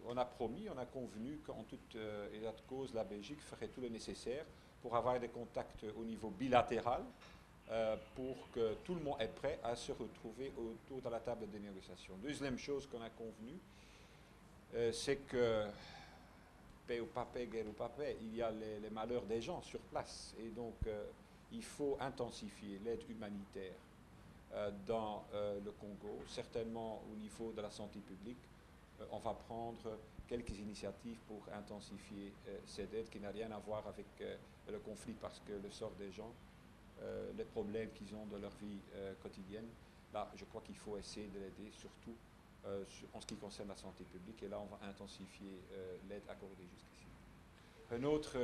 on a promis, on a convenu qu'en toute état de cause, la Belgique ferait tout le nécessaire pour avoir des contacts au niveau bilatéral, pour que tout le monde est prêt à se retrouver autour de la table de négociation. Deuxième chose qu'on a convenu, c'est que paix ou pas paix, guerre ou pas paix, il y a les malheurs des gens sur place. Et donc, il faut intensifier l'aide humanitaire dans le Congo, certainement au niveau de la santé publique. On va prendre quelques initiatives pour intensifier cette aide qui n'a rien à voir avec le conflit, parce que le sort des gens, les problèmes qu'ils ont dans leur vie quotidienne, là, je crois qu'il faut essayer de l'aider, surtout en ce qui concerne la santé publique. Et là, on va intensifier l'aide accordée jusqu'ici. Un autre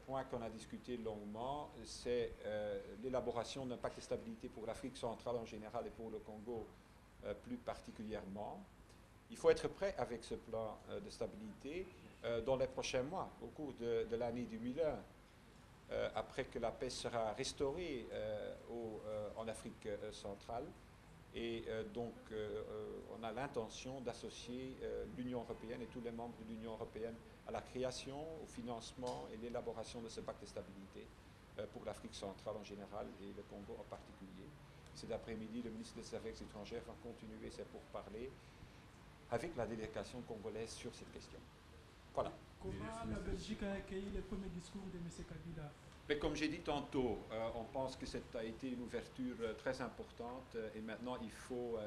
point qu'on a discuté longuement, c'est l'élaboration d'un pacte de stabilité pour l'Afrique centrale en général et pour le Congo plus particulièrement. Il faut être prêt avec ce plan de stabilité dans les prochains mois, au cours de l'année 2001, après que la paix sera restaurée en Afrique centrale. Et donc, on a l'intention d'associer l'Union européenne et tous les membres de l'Union européenne à la création, au financement et l'élaboration de ce pacte de stabilité pour l'Afrique centrale en général et le Congo en particulier. Cet après-midi, le ministre des Affaires étrangères va continuer ses pourparlers avec la délégation congolaise sur cette question. Voilà. Comment la Belgique a accueilli les premiers discours de M. Kabila? Mais comme j'ai dit tantôt, on pense que ça a été une ouverture très importante et maintenant il faut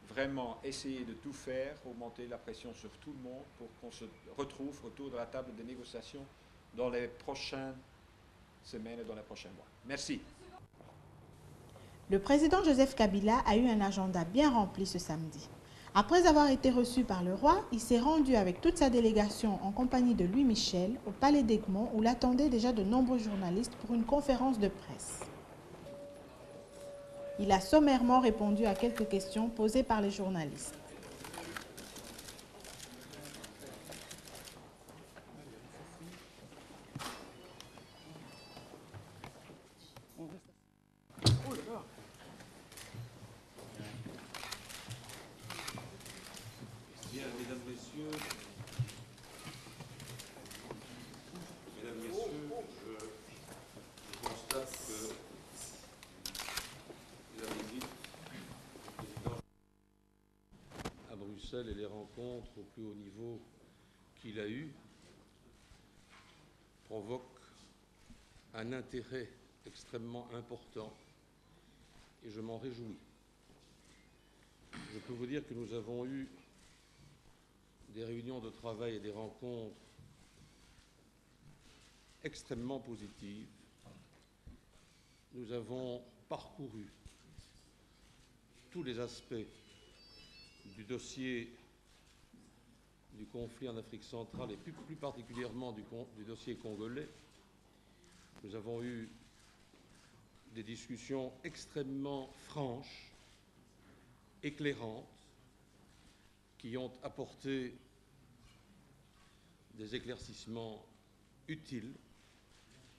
vraiment essayer de tout faire, augmenter la pression sur tout le monde pour qu'on se retrouve autour de la table de négociation dans les prochaines semaines et dans les prochains mois. Merci. Le président Joseph Kabila a eu un agenda bien rempli ce samedi. Après avoir été reçu par le roi, il s'est rendu avec toute sa délégation en compagnie de Louis Michel au Palais d'Egmont où l'attendaient déjà de nombreux journalistes pour une conférence de presse. Il a sommairement répondu à quelques questions posées par les journalistes. Et les rencontres au plus haut niveau qu'il a eues provoquent un intérêt extrêmement important et je m'en réjouis. Je peux vous dire que nous avons eu des réunions de travail et des rencontres extrêmement positives. Nous avons parcouru tous les aspects du dossier du conflit en Afrique centrale et plus particulièrement du dossier congolais. Nous avons eu des discussions extrêmement franches, éclairantes, qui ont apporté des éclaircissements utiles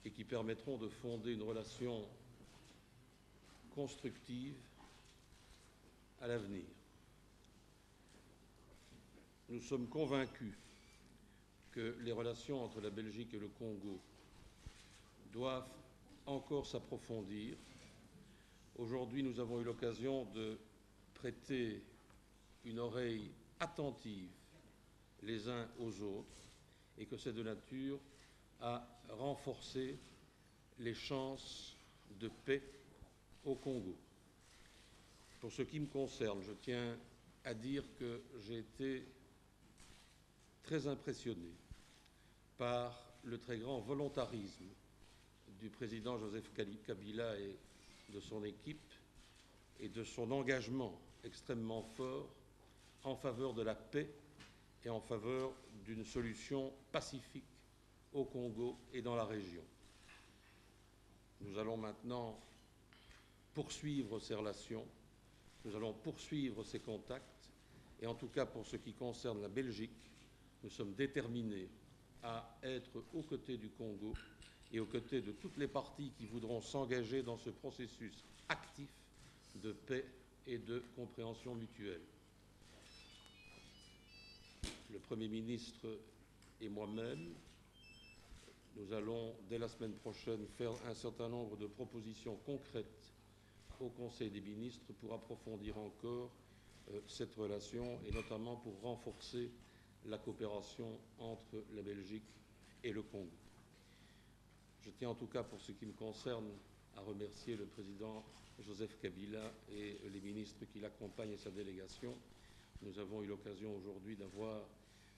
et qui permettront de fonder une relation constructive à l'avenir. Nous sommes convaincus que les relations entre la Belgique et le Congo doivent encore s'approfondir. Aujourd'hui, nous avons eu l'occasion de prêter une oreille attentive les uns aux autres et que c'est de nature à renforcer les chances de paix au Congo. Pour ce qui me concerne, je tiens à dire que j'ai été très impressionné par le très grand volontarisme du président Joseph Kabila et de son équipe et de son engagement extrêmement fort en faveur de la paix et en faveur d'une solution pacifique au Congo et dans la région. Nous allons maintenant poursuivre ces relations, nous allons poursuivre ces contacts et en tout cas pour ce qui concerne la Belgique, nous sommes déterminés à être aux côtés du Congo et aux côtés de toutes les parties qui voudront s'engager dans ce processus actif de paix et de compréhension mutuelle. Le Premier ministre et moi-même, nous allons, dès la semaine prochaine, faire un certain nombre de propositions concrètes au Conseil des ministres pour approfondir encore cette relation et notamment pour renforcer la coopération entre la Belgique et le Congo. Je tiens en tout cas, pour ce qui me concerne, à remercier le président Joseph Kabila et les ministres qui l'accompagnent et sa délégation. Nous avons eu l'occasion aujourd'hui d'avoir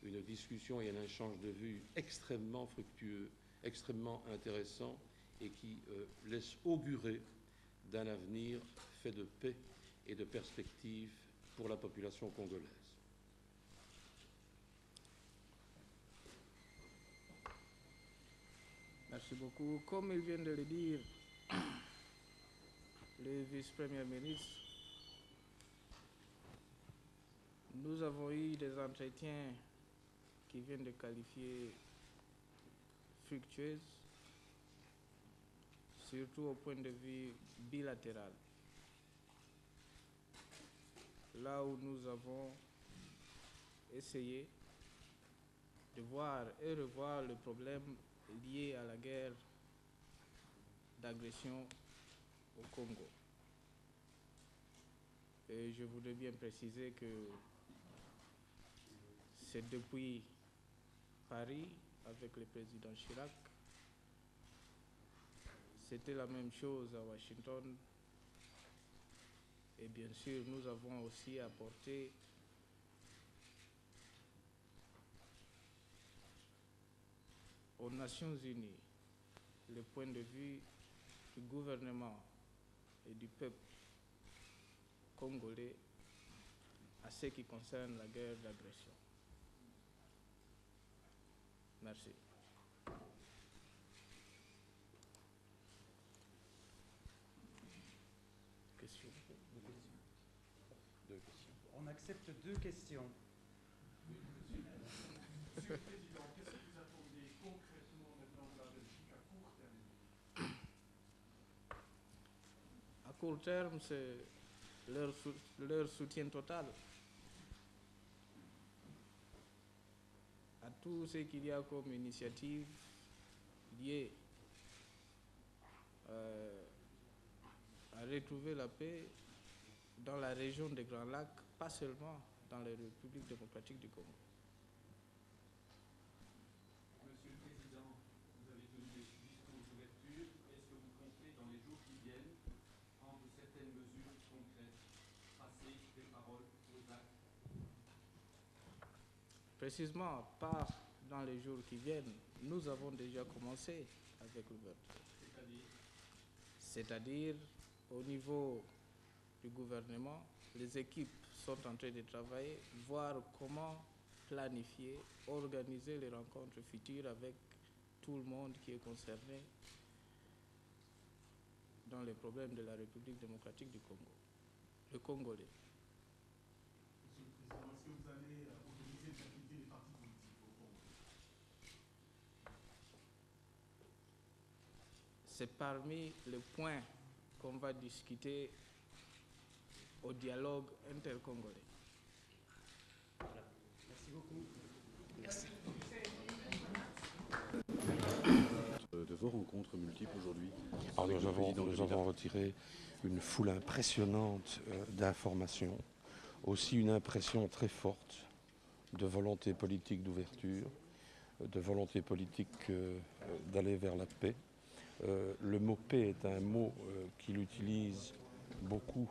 une discussion et un échange de vues extrêmement fructueux, extrêmement intéressant et qui laisse augurer d'un avenir fait de paix et de perspectives pour la population congolaise. Merci beaucoup. Comme il vient de le dire, le vice-premier ministre, nous avons eu des entretiens qui viennent de qualifier fructueuses, surtout au point de vue bilatéral. Là où nous avons essayé de voir et revoir le problème lié à la guerre d'agression au Congo. Et je voudrais bien préciser que c'est depuis Paris, avec le président Chirac, c'était la même chose à Washington. Et bien sûr, nous avons aussi apporté aux Nations Unies le point de vue du gouvernement et du peuple congolais à ce qui concerne la guerre d'agression. Merci. Question. Deux questions. On accepte 2 questions. Monsieur le Président, qu'est-ce que vous attendez concrètement maintenant de la Belgique à court terme? À court terme, c'est leur soutien total à tout ce qu'il y a comme initiative liée à retrouver la paix dans la région des Grands Lacs, pas seulement dans la République démocratique du Congo. Monsieur le Président, vous avez tenu des discours d'ouverture. Est-ce que vous comptez, dans les jours qui viennent, prendre certaines mesures concrètes, passer des paroles aux actes? Précisément, pas dans les jours qui viennent. Nous avons déjà commencé avec l'ouverture. C'est-à-dire, au niveau du gouvernement, les équipes sont en train de travailler, voir comment planifier, organiser les rencontres futures avec tout le monde qui est concerné dans les problèmes de la République démocratique du Congo, le Congolais. Monsieur le Président, est-ce que vous allez autoriser les activités des partis politiques au Congo? C'est parmi les points qu'on va discuter au dialogue intercongolais. Voilà. Merci beaucoup. Merci. De vos rencontres multiples aujourd'hui. Alors nous avons retiré une foule impressionnante d'informations, aussi une impression très forte de volonté politique d'ouverture, de volonté politique d'aller vers la paix. Le mot paix est un mot qu'il utilise beaucoup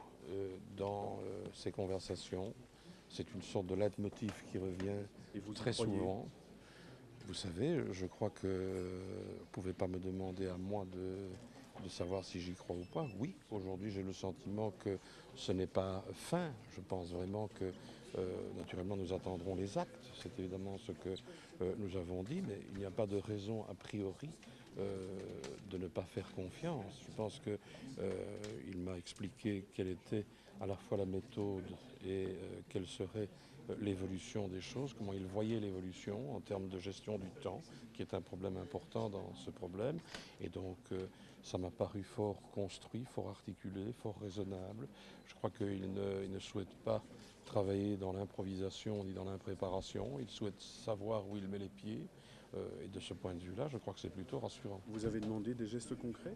dans ses conversations. C'est une sorte de leitmotiv qui revient très souvent. Vous savez, je crois que vous ne pouvez pas me demander à moi de savoir si j'y crois ou pas. Oui, aujourd'hui j'ai le sentiment que ce n'est pas fin. Je pense vraiment que naturellement nous attendrons les actes. C'est évidemment ce que nous avons dit, mais il n'y a pas de raison a priori de ne pas faire confiance. Je pense qu'il m'a expliqué quelle était à la fois la méthode et quelle serait l'évolution des choses, comment il voyait l'évolution en termes de gestion du temps, qui est un problème important dans ce problème. Et donc ça m'a paru fort construit, fort articulé, fort raisonnable. Je crois qu'il ne souhaite pas travailler dans l'improvisation ni dans l'impréparation. Il souhaite savoir où il met les pieds. Et de ce point de vue-là, je crois que c'est plutôt rassurant. Vous avez demandé des gestes concrets?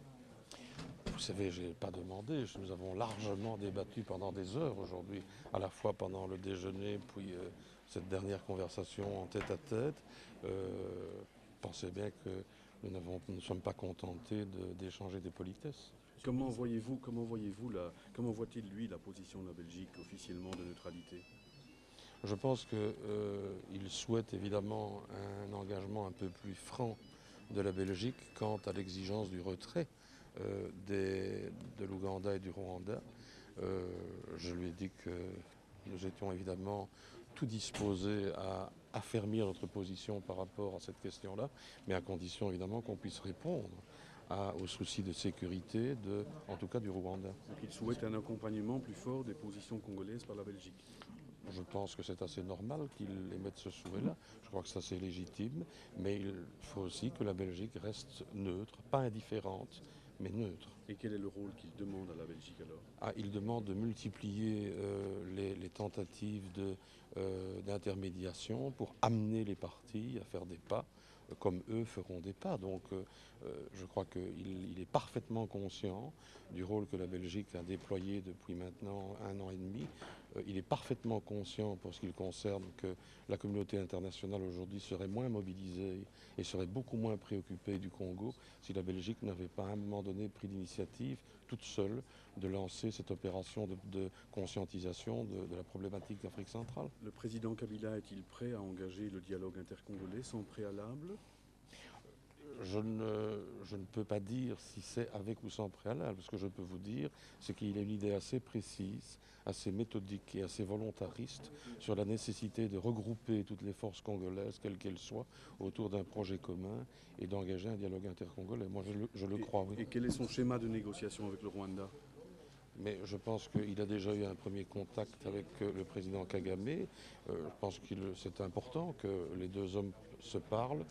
Vous savez, je n'ai pas demandé. Nous avons largement débattu pendant des heures aujourd'hui, à la fois pendant le déjeuner, puis cette dernière conversation en tête-à-tête. Pensez bien que nous ne sommes pas contentés d'échanger des politesses. Comment voit-il lui la position de la Belgique officiellement de neutralité? Je pense qu'il souhaite évidemment un engagement un peu plus franc de la Belgique quant à l'exigence du retrait de l'Ouganda et du Rwanda. Je lui ai dit que nous étions évidemment tout disposés à affermir notre position par rapport à cette question-là, mais à condition évidemment qu'on puisse répondre aux soucis de sécurité, en tout cas du Rwanda. Donc il souhaite un accompagnement plus fort des positions congolaises par la Belgique. Je pense que c'est assez normal qu'il émette ce souhait-là. Je crois que ça c'est légitime, mais il faut aussi que la Belgique reste neutre, pas indifférente, mais neutre. Et quel est le rôle qu'il demande à la Belgique alors? Il demande de multiplier les tentatives d'intermédiation pour amener les parties à faire des pas comme eux feront des pas. Donc je crois qu'il est parfaitement conscient du rôle que la Belgique a déployé depuis maintenant 1 an et demi. Il est parfaitement conscient pour ce qui le concerne que la communauté internationale aujourd'hui serait moins mobilisée et serait beaucoup moins préoccupée du Congo si la Belgique n'avait pas à un moment donné pris l'initiative toute seule de lancer cette opération de conscientisation de la problématique d'Afrique centrale. Le président Kabila est-il prêt à engager le dialogue intercongolais sans préalable? Je ne peux pas dire si c'est avec ou sans préalable. Ce que je peux vous dire, c'est qu'il a une idée assez précise, assez méthodique et assez volontariste sur la nécessité de regrouper toutes les forces congolaises, quelles qu'elles soient, autour d'un projet commun et d'engager un dialogue intercongolais. Moi, je le crois, oui. Et quel est son schéma de négociation avec le Rwanda? Mais je pense qu'il a déjà eu un premier contact avec le président Kagame. Je pense que c'est important que les deux hommes se parlent.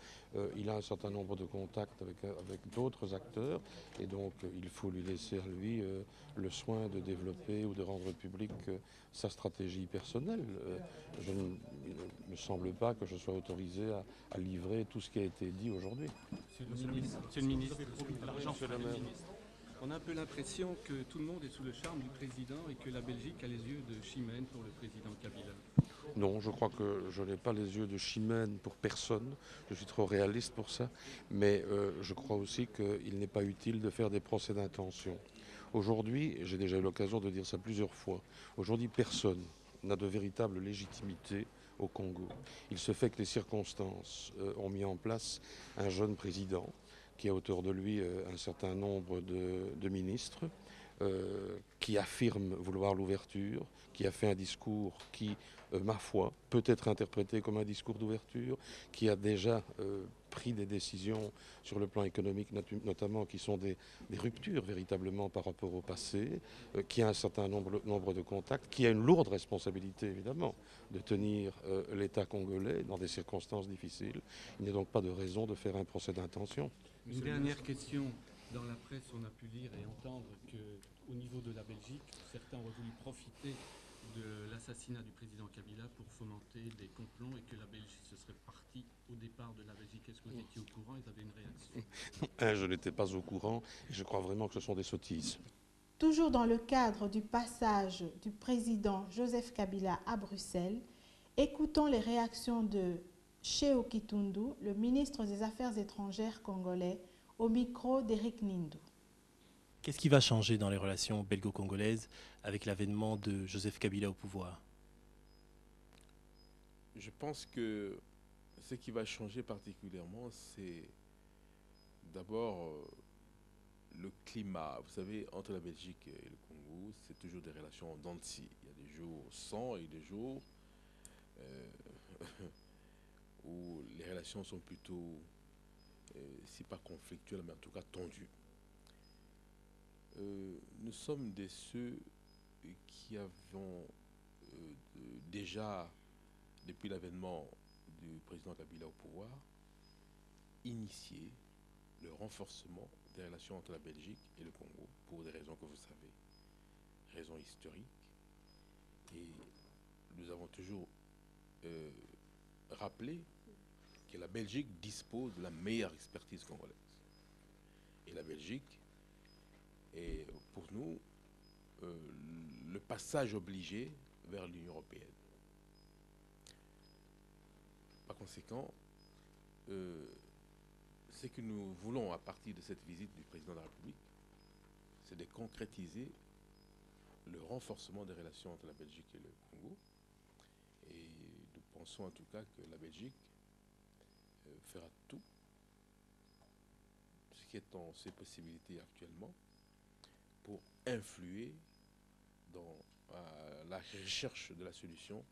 Il a un certain nombre de contacts avec d'autres acteurs et donc il faut lui laisser à lui le soin de développer ou de rendre public sa stratégie personnelle. Il ne me semble pas que je sois autorisé à livrer tout ce qui a été dit aujourd'hui. Monsieur le ministre, l'argent sur le ministre. On a un peu l'impression que tout le monde est sous le charme du président et que la Belgique a les yeux de chimène pour le président Kabila. Non, je crois que je n'ai pas les yeux de chimène pour personne. Je suis trop réaliste pour ça. Mais je crois aussi qu'il n'est pas utile de faire des procès d'intention. Aujourd'hui, j'ai déjà eu l'occasion de dire ça plusieurs fois, aujourd'hui personne n'a de véritable légitimité au Congo. Il se fait que les circonstances ont mis en place un jeune président qui a autour de lui un certain nombre de ministres, qui affirme vouloir l'ouverture, qui a fait un discours qui, ma foi, peut être interprété comme un discours d'ouverture, qui a déjà pris des décisions sur le plan économique notamment qui sont des ruptures véritablement par rapport au passé, qui a un certain nombre de contacts, qui a une lourde responsabilité évidemment de tenir l'État congolais dans des circonstances difficiles. Il n'y a donc pas de raison de faire un procès d'intention. Une dernière question. Dans la presse, on a pu lire et entendre qu'au niveau de la Belgique, certains auraient voulu profiter de l'assassinat du président Kabila pour fomenter des complots et que la Belgique se serait partie au départ de la Belgique. Est-ce que vous étiez au courant et vous avez une réaction? Je n'étais pas au courant et je crois vraiment que ce sont des sottises. Toujours dans le cadre du passage du président Joseph Kabila à Bruxelles, écoutons les réactions de Cheo Kitundu, le ministre des Affaires étrangères congolais, au micro d'Éric Nindou. Qu'est-ce qui va changer dans les relations belgo-congolaises avec l'avènement de Joseph Kabila au pouvoir? Je pense que ce qui va changer particulièrement, c'est d'abord le climat. Vous savez, entre la Belgique et le Congo, c'est toujours des relations en dents de scie. Il y a des jours sans et des jours où les relations sont plutôt, si pas conflictuelles, mais en tout cas tendues. Nous sommes de ceux qui avons déjà, depuis l'avènement du président Kabila au pouvoir, initié le renforcement des relations entre la Belgique et le Congo, pour des raisons que vous savez, raisons historiques. Et nous avons toujours rappelé que la Belgique dispose de la meilleure expertise congolaise. Et la Belgique est pour nous le passage obligé vers l'Union européenne. conséquent, ce que nous voulons à partir de cette visite du président de la République, c'est de concrétiser le renforcement des relations entre la Belgique et le Congo. Et nous pensons en tout cas que la Belgique fera tout ce qui est en ses possibilités actuellement pour influer dans la recherche de la solution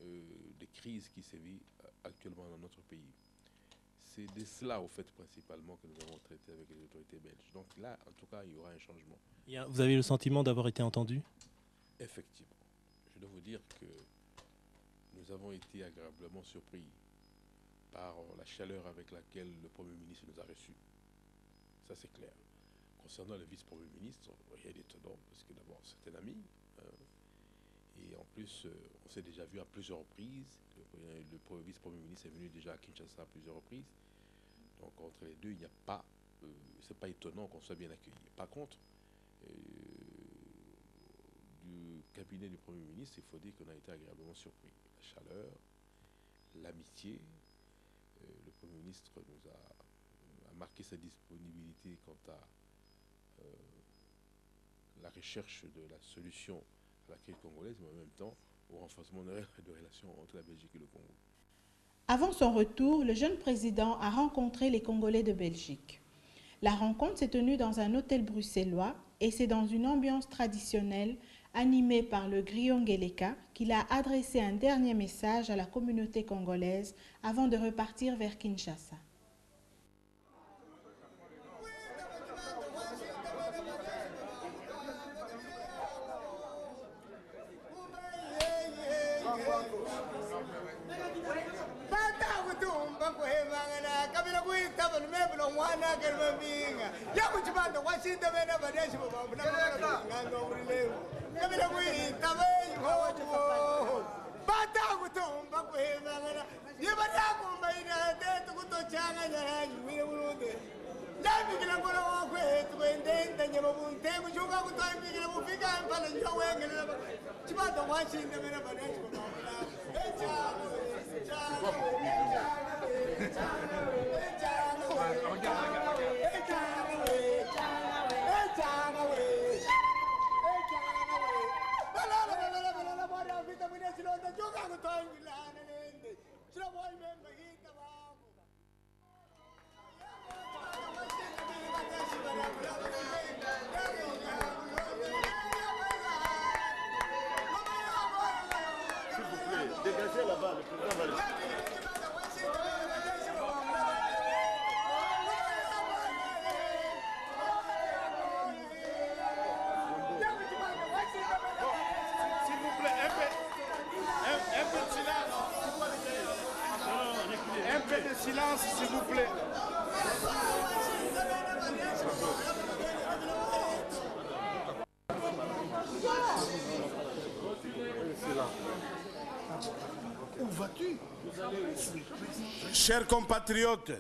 des crises qui sévissent actuellement dans notre pays. C'est de cela, au fait, principalement, que nous avons traité avec les autorités belges. Donc là, en tout cas, il y aura un changement. Vous avez le sentiment d'avoir été entendu? Effectivement. Je dois vous dire que nous avons été agréablement surpris par la chaleur avec laquelle le Premier ministre nous a reçus. Ça, c'est clair. Concernant le vice-premier ministre, rien d'étonnant, parce que d'abord, c'est un ami. Et en plus, on s'est déjà vu à plusieurs reprises. Le vice-premier ministre est venu déjà à Kinshasa à plusieurs reprises. Donc, entre les deux, il n'y a pas... c'est pas étonnant qu'on soit bien accueilli. Par contre, du cabinet du Premier ministre, il faut dire qu'on a été agréablement surpris. La chaleur, l'amitié. Le Premier ministre nous a marqué sa disponibilité quant à la recherche de la solution à la crise congolaise, mais en même temps au renforcement de relations entre la Belgique et le Congo. Avant son retour, le jeune président a rencontré les Congolais de Belgique. La rencontre s'est tenue dans un hôtel bruxellois et c'est dans une ambiance traditionnelle animée par le griot Ngeleka qu'il a adressé un dernier message à la communauté congolaise avant de repartir vers Kinshasa. Silence, s'il vous plaît. Où vas-tu? Chers compatriotes,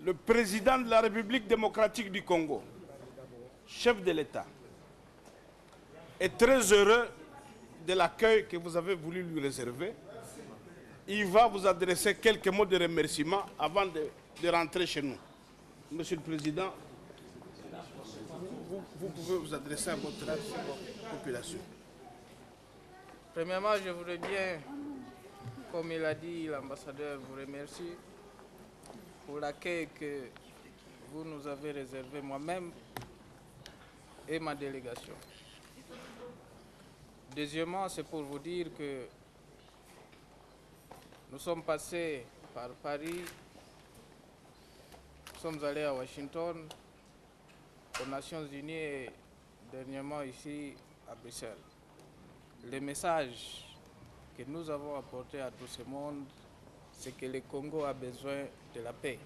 le président de la République démocratique du Congo, chef de l'État, est très heureux de l'accueil que vous avez voulu lui réserver. Il va vous adresser quelques mots de remerciement avant de rentrer chez nous. Monsieur le Président, vous pouvez vous adresser à votre population. Premièrement, je voudrais bien, comme il a dit l'ambassadeur, vous remercier pour l'accueil que vous nous avez réservé moi-même et ma délégation. Deuxièmement, c'est pour vous dire que nous sommes passés par Paris, nous sommes allés à Washington, aux Nations Unies et dernièrement ici à Bruxelles. Le message que nous avons apporté à tout ce monde, c'est que le Congo a besoin de la paix.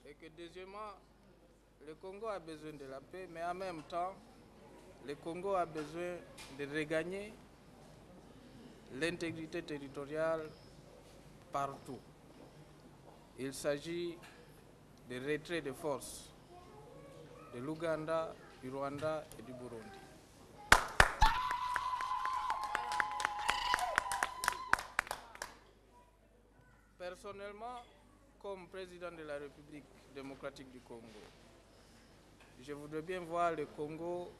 Et que deuxièmement, le Congo a besoin de la paix, mais en même temps, le Congo a besoin de regagner l'intégrité territoriale partout. Il s'agit de retrait de force de l'Ouganda du Rwanda et du Burundi. Personnellement, comme président de la République démocratique du Congo, je voudrais bien voir le Congo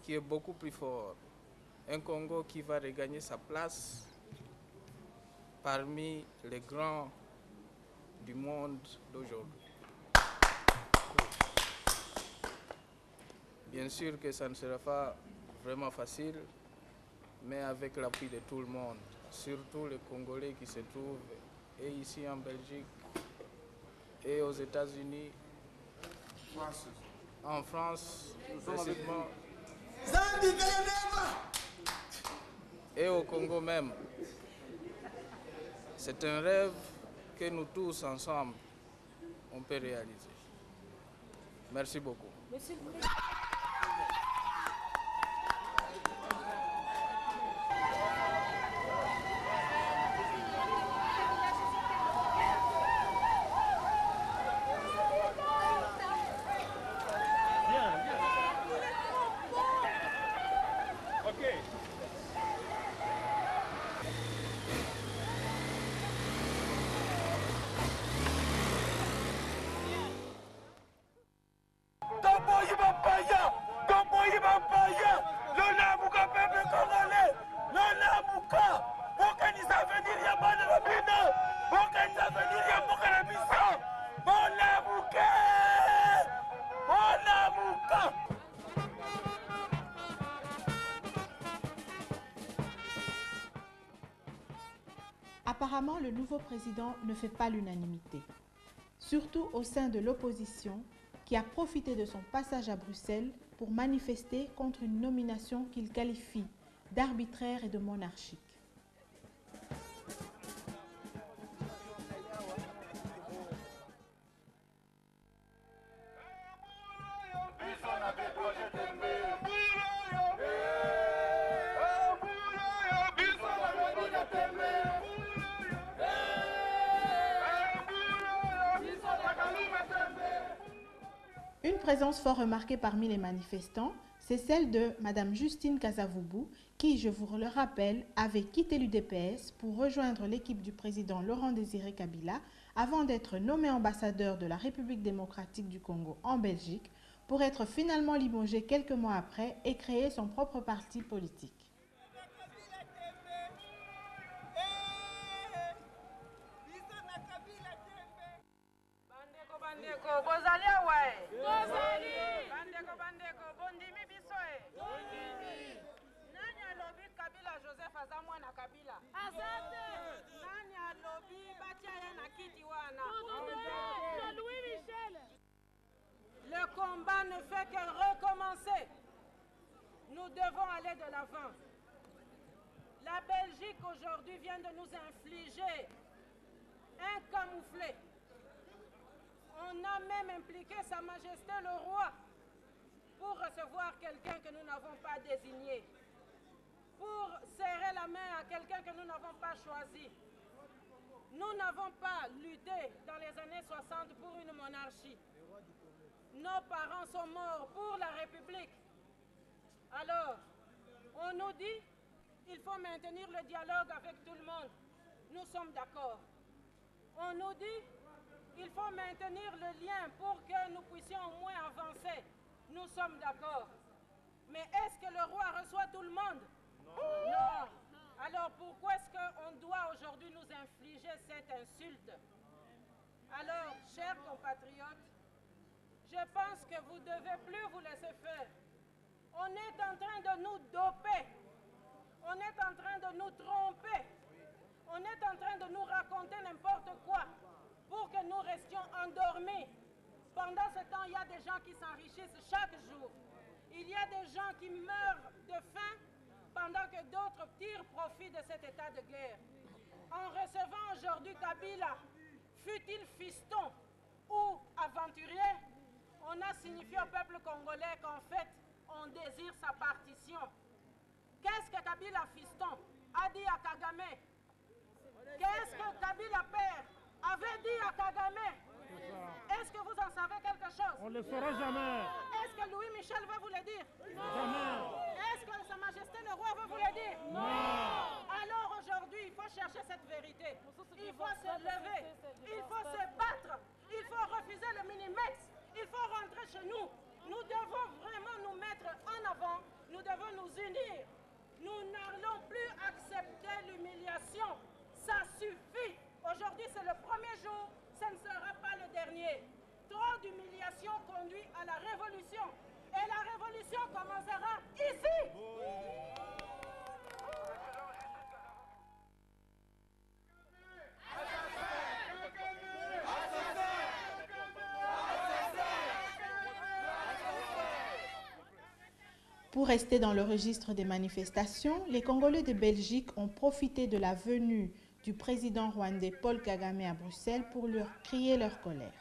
qui est beaucoup plus fort. Un Congo qui va regagner sa place parmi les grands du monde d'aujourd'hui. Bien sûr que ça ne sera pas vraiment facile, mais avec l'appui de tout le monde, surtout les Congolais qui se trouvent et ici en Belgique et aux États-Unis, en France, précisément, et au Congo même. C'est un rêve que nous tous ensemble, on peut réaliser. Merci beaucoup. Apparemment, le nouveau président ne fait pas l'unanimité, surtout au sein de l'opposition qui a profité de son passage à Bruxelles pour manifester contre une nomination qu'il qualifie d'arbitraire et de monarchique. Une présence fort remarquée parmi les manifestants, c'est celle de Mme Justine Kasavubu, qui, je vous le rappelle, avait quitté l'UDPS pour rejoindre l'équipe du président Laurent-Désiré Kabila avant d'être nommé ambassadeur de la République démocratique du Congo en Belgique, pour être finalement limogé quelques mois après et créer son propre parti politique. Le combat ne fait que recommencer. Nous devons aller de l'avant. La Belgique aujourd'hui vient de nous infliger un camouflet. On a même impliqué Sa Majesté le Roi pour recevoir quelqu'un que nous n'avons pas désigné, pour serrer la main à quelqu'un que nous n'avons pas choisi. Nous n'avons pas lutté dans les années 60 pour une monarchie. Nos parents sont morts pour la République. Alors, on nous dit qu'il faut maintenir le dialogue avec tout le monde. Nous sommes d'accord. On nous dit qu'il faut maintenir le lien pour que nous puissions au moins avancer. Nous sommes d'accord. Mais est-ce que le roi reçoit tout le monde? Non. Alors pourquoi est-ce qu'on doit aujourd'hui nous infliger cette insulte? Alors, chers compatriotes, je pense que vous ne devez plus vous laisser faire. On est en train de nous doper. On est en train de nous tromper. On est en train de nous raconter n'importe quoi pour que nous restions endormis. Pendant ce temps, il y a des gens qui s'enrichissent chaque jour. Il y a des gens qui meurent de faim pendant que d'autres tirent profit de cet état de guerre. En recevant aujourd'hui Kabila, fut-il fiston ou aventurier, on a signifié au peuple congolais qu'en fait, on désire sa partition. Qu'est-ce que Kabila fiston a dit à Kagame? Qu'est-ce que Kabila père avait dit à Kagame? Est-ce que vous en savez quelque chose? On ne le saura jamais. Est-ce que Louis cacher cette vérité. Il faut se lever, il faut se battre, il faut refuser le minimex, il faut rentrer chez nous. Nous devons vraiment nous mettre en avant, nous devons nous unir. Nous n'allons plus accepter l'humiliation. Ça suffit. Aujourd'hui, c'est le premier jour, ce ne sera pas le dernier. Trop d'humiliation conduit à la révolution. Et la révolution commencera ici. Pour rester dans le registre des manifestations, les Congolais de Belgique ont profité de la venue du président rwandais Paul Kagame à Bruxelles pour leur crier leur colère.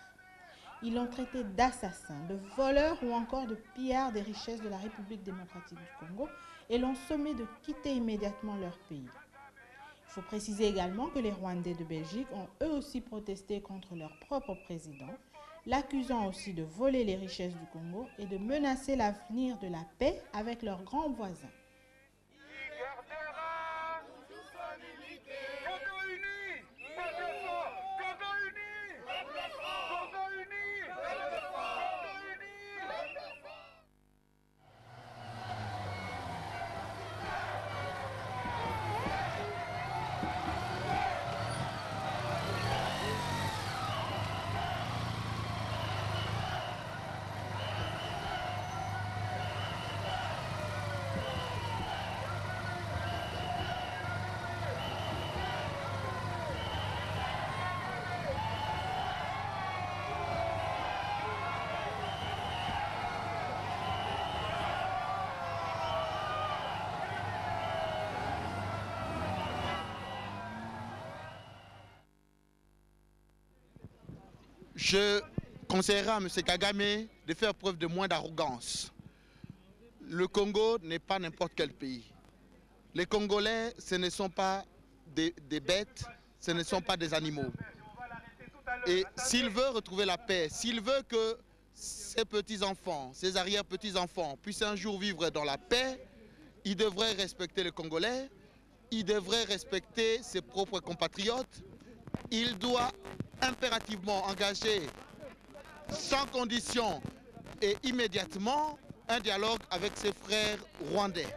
Ils l'ont traité d'assassins, de voleurs ou encore de pillards des richesses de la République démocratique du Congo et l'ont sommé de quitter immédiatement leur pays. Il faut préciser également que les Rwandais de Belgique ont eux aussi protesté contre leur propre président, l'accusant aussi de voler les richesses du Congo et de menacer l'avenir de la paix avec leurs grands voisins. Je conseillerais à M. Kagame de faire preuve de moins d'arrogance. Le Congo n'est pas n'importe quel pays. Les Congolais, ce ne sont pas des bêtes, ce ne sont pas des animaux. Et s'il veut retrouver la paix, s'il veut que ses petits-enfants, ses arrière-petits-enfants puissent un jour vivre dans la paix, il devrait respecter les Congolais, il devrait respecter ses propres compatriotes, il doit impérativement engager sans condition et immédiatement un dialogue avec ses frères rwandais.